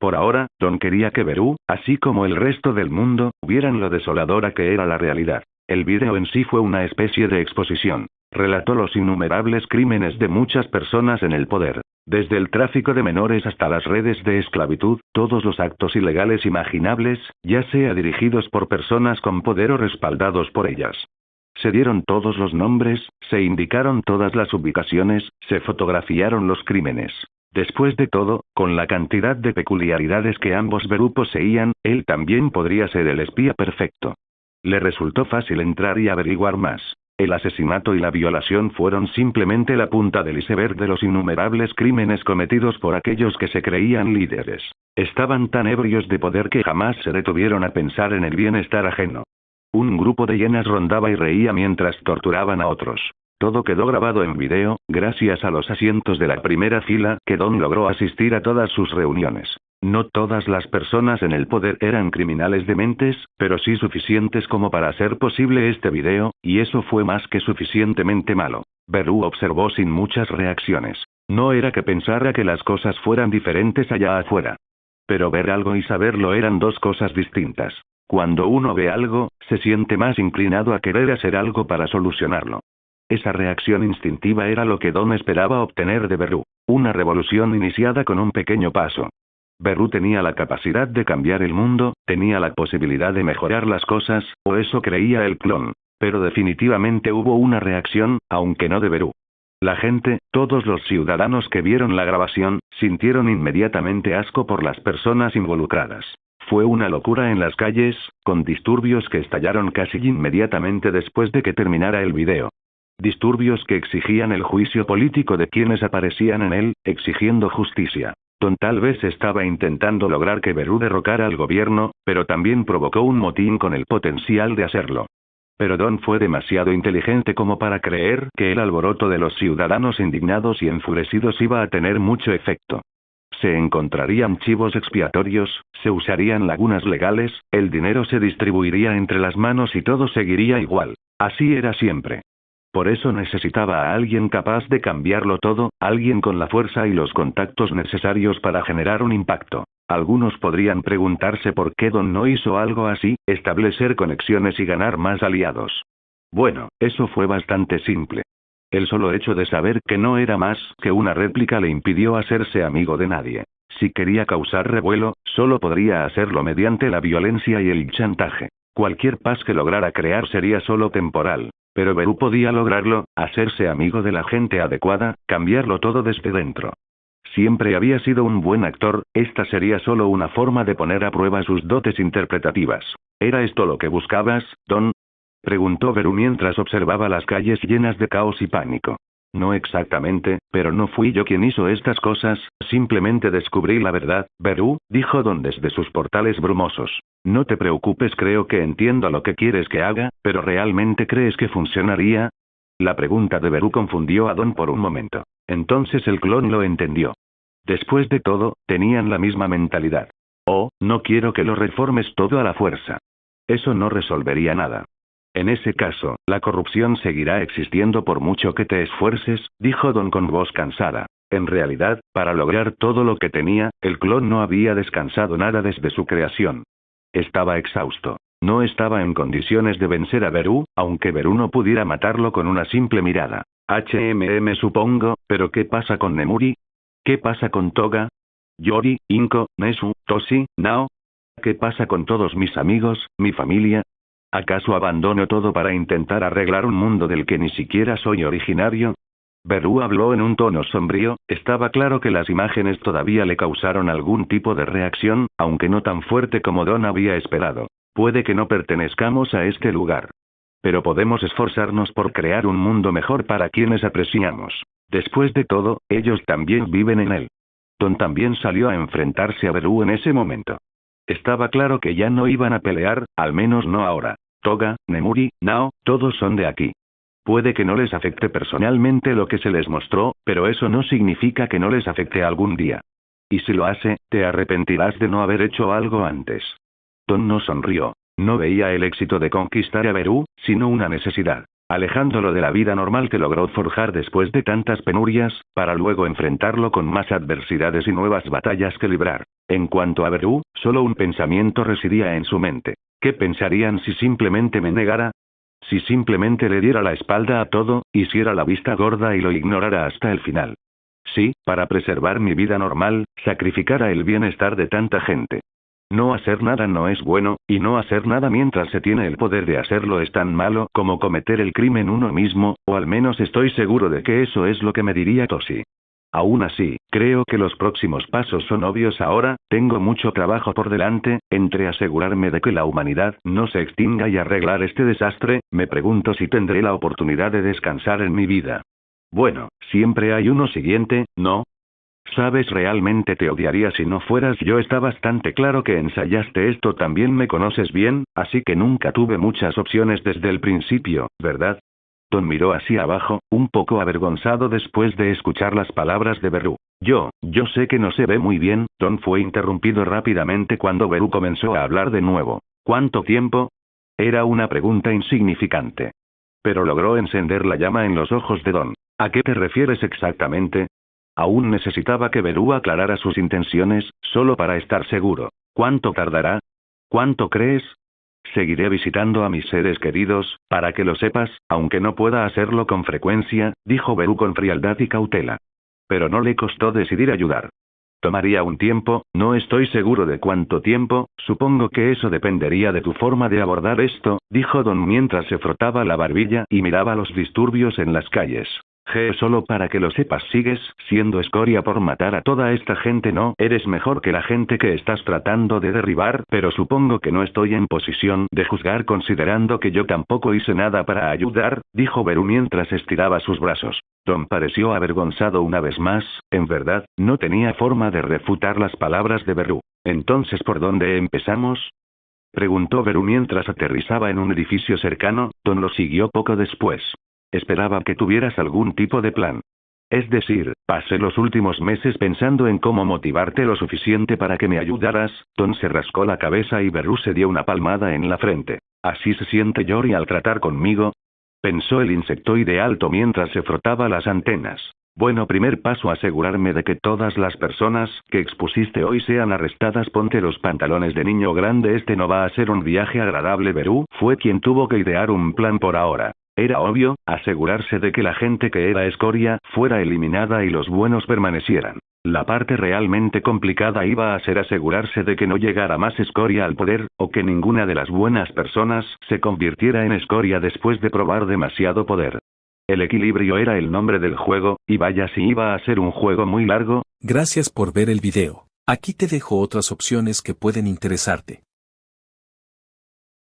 Por ahora, Don quería que Beru, así como el resto del mundo, vieran lo desoladora que era la realidad. El vídeo en sí fue una especie de exposición. Relató los innumerables crímenes de muchas personas en el poder. Desde el tráfico de menores hasta las redes de esclavitud, todos los actos ilegales imaginables, ya sea dirigidos por personas con poder o respaldados por ellas. Se dieron todos los nombres, se indicaron todas las ubicaciones, se fotografiaron los crímenes. Después de todo, con la cantidad de peculiaridades que ambos Beru poseían, él también podría ser el espía perfecto. Le resultó fácil entrar y averiguar más. El asesinato y la violación fueron simplemente la punta del iceberg de los innumerables crímenes cometidos por aquellos que se creían líderes. Estaban tan ebrios de poder que jamás se detuvieron a pensar en el bienestar ajeno. Un grupo de hienas rondaba y reía mientras torturaban a otros. Todo quedó grabado en video, gracias a los asientos de la primera fila, que Don logró asistir a todas sus reuniones. No todas las personas en el poder eran criminales dementes, pero sí suficientes como para hacer posible este video, y eso fue más que suficientemente malo. Beru observó sin muchas reacciones. No era que pensara que las cosas fueran diferentes allá afuera. Pero ver algo y saberlo eran dos cosas distintas. Cuando uno ve algo, se siente más inclinado a querer hacer algo para solucionarlo. Esa reacción instintiva era lo que Don esperaba obtener de Beru. Una revolución iniciada con un pequeño paso. Beru tenía la capacidad de cambiar el mundo, tenía la posibilidad de mejorar las cosas, o eso creía el clon. Pero definitivamente hubo una reacción, aunque no de Beru. La gente, todos los ciudadanos que vieron la grabación, sintieron inmediatamente asco por las personas involucradas. Fue una locura en las calles, con disturbios que estallaron casi inmediatamente después de que terminara el video. Disturbios que exigían el juicio político de quienes aparecían en él, exigiendo justicia. Don tal vez estaba intentando lograr que Beru derrocara al gobierno, pero también provocó un motín con el potencial de hacerlo. Pero Don fue demasiado inteligente como para creer que el alboroto de los ciudadanos indignados y enfurecidos iba a tener mucho efecto. Se encontrarían chivos expiatorios, se usarían lagunas legales, el dinero se distribuiría entre las manos y todo seguiría igual. Así era siempre. Por eso necesitaba a alguien capaz de cambiarlo todo, alguien con la fuerza y los contactos necesarios para generar un impacto. Algunos podrían preguntarse por qué Don no hizo algo así, establecer conexiones y ganar más aliados. Bueno, eso fue bastante simple. El solo hecho de saber que no era más que una réplica le impidió hacerse amigo de nadie. Si quería causar revuelo, solo podría hacerlo mediante la violencia y el chantaje. Cualquier paz que lograra crear sería solo temporal. Pero Beru podía lograrlo, hacerse amigo de la gente adecuada, cambiarlo todo desde dentro. Siempre había sido un buen actor, esta sería solo una forma de poner a prueba sus dotes interpretativas. ¿Era esto lo que buscabas, Don? Preguntó Beru mientras observaba las calles llenas de caos y pánico. No exactamente, pero no fui yo quien hizo estas cosas, simplemente descubrí la verdad, Beru, dijo Don desde sus portales brumosos. No te preocupes, creo que entiendo lo que quieres que haga, pero ¿realmente crees que funcionaría? La pregunta de Beru confundió a Don por un momento. Entonces el clon lo entendió. Después de todo, tenían la misma mentalidad. Oh, no quiero que lo reformes todo a la fuerza. Eso no resolvería nada. En ese caso, la corrupción seguirá existiendo por mucho que te esfuerces, dijo Don con voz cansada. En realidad, para lograr todo lo que tenía, el clon no había descansado nada desde su creación. Estaba exhausto. No estaba en condiciones de vencer a Beru, aunque Beru no pudiera matarlo con una simple mirada. supongo, pero ¿qué pasa con Nemuri? ¿Qué pasa con Toga? Yori, Inko, Nesu, Toshi, Nao? ¿Qué pasa con todos mis amigos, mi familia? ¿Acaso abandono todo para intentar arreglar un mundo del que ni siquiera soy originario? Beru habló en un tono sombrío, estaba claro que las imágenes todavía le causaron algún tipo de reacción, aunque no tan fuerte como Don había esperado. Puede que no pertenezcamos a este lugar. Pero podemos esforzarnos por crear un mundo mejor para quienes apreciamos. Después de todo, ellos también viven en él. Don también salió a enfrentarse a Beru en ese momento. Estaba claro que ya no iban a pelear, al menos no ahora. Toga, Nemuri, Nao, todos son de aquí. Puede que no les afecte personalmente lo que se les mostró, pero eso no significa que no les afecte algún día. Y si lo hace, te arrepentirás de no haber hecho algo antes. Don no sonrió. No veía el éxito de conquistar a Beru, sino una necesidad. Alejándolo de la vida normal que logró forjar después de tantas penurias, para luego enfrentarlo con más adversidades y nuevas batallas que librar. En cuanto a Beru, solo un pensamiento residía en su mente. ¿Qué pensarían si simplemente me negara? Si simplemente le diera la espalda a todo, hiciera la vista gorda y lo ignorara hasta el final. Sí, para preservar mi vida normal, sacrificara el bienestar de tanta gente. No hacer nada no es bueno, y no hacer nada mientras se tiene el poder de hacerlo es tan malo como cometer el crimen uno mismo, o al menos estoy seguro de que eso es lo que me diría Toshi. Aún así, creo que los próximos pasos son obvios ahora, tengo mucho trabajo por delante, entre asegurarme de que la humanidad no se extinga y arreglar este desastre, me pregunto si tendré la oportunidad de descansar en mi vida. Bueno, siempre hay uno siguiente, ¿no? Sabes, realmente te odiaría si no fueras yo. Está bastante claro que ensayaste esto, también me conoces bien, así que nunca tuve muchas opciones desde el principio, ¿verdad? Don miró hacia abajo, un poco avergonzado después de escuchar las palabras de Beru. Yo sé que no se ve muy bien, Don fue interrumpido rápidamente cuando Beru comenzó a hablar de nuevo. ¿Cuánto tiempo? Era una pregunta insignificante. Pero logró encender la llama en los ojos de Don. ¿A qué te refieres exactamente? Aún necesitaba que Beru aclarara sus intenciones, solo para estar seguro. ¿Cuánto tardará? ¿Cuánto crees? Seguiré visitando a mis seres queridos, para que lo sepas, aunque no pueda hacerlo con frecuencia, dijo Beru con frialdad y cautela. Pero no le costó decidir ayudar. Tomaría un tiempo, no estoy seguro de cuánto tiempo, supongo que eso dependería de tu forma de abordar esto, dijo Don mientras se frotaba la barbilla y miraba los disturbios en las calles. Solo para que lo sepas, sigues siendo escoria por matar a toda esta gente. No eres mejor que la gente que estás tratando de derribar, pero supongo que no estoy en posición de juzgar considerando que yo tampoco hice nada para ayudar, dijo Beru mientras estiraba sus brazos. Don pareció avergonzado una vez más, en verdad, no tenía forma de refutar las palabras de Beru. ¿Entonces por dónde empezamos? Preguntó Beru mientras aterrizaba en un edificio cercano. Don lo siguió poco después. Esperaba que tuvieras algún tipo de plan. Es decir, pasé los últimos meses pensando en cómo motivarte lo suficiente para que me ayudaras. Don se rascó la cabeza y Beru se dio una palmada en la frente. ¿Así se siente Yori al tratar conmigo? pensó el insectoide alto mientras se frotaba las antenas. Bueno, primer paso, asegurarme de que todas las personas que expusiste hoy sean arrestadas. Ponte los pantalones de niño grande, este no va a ser un viaje agradable. Beru fue quien tuvo que idear un plan por ahora. Era obvio, asegurarse de que la gente que era escoria fuera eliminada y los buenos permanecieran. La parte realmente complicada iba a ser asegurarse de que no llegara más escoria al poder, o que ninguna de las buenas personas se convirtiera en escoria después de probar demasiado poder. El equilibrio era el nombre del juego, y vaya si iba a ser un juego muy largo.
Gracias por ver el video. Aquí te dejo otras opciones que pueden interesarte.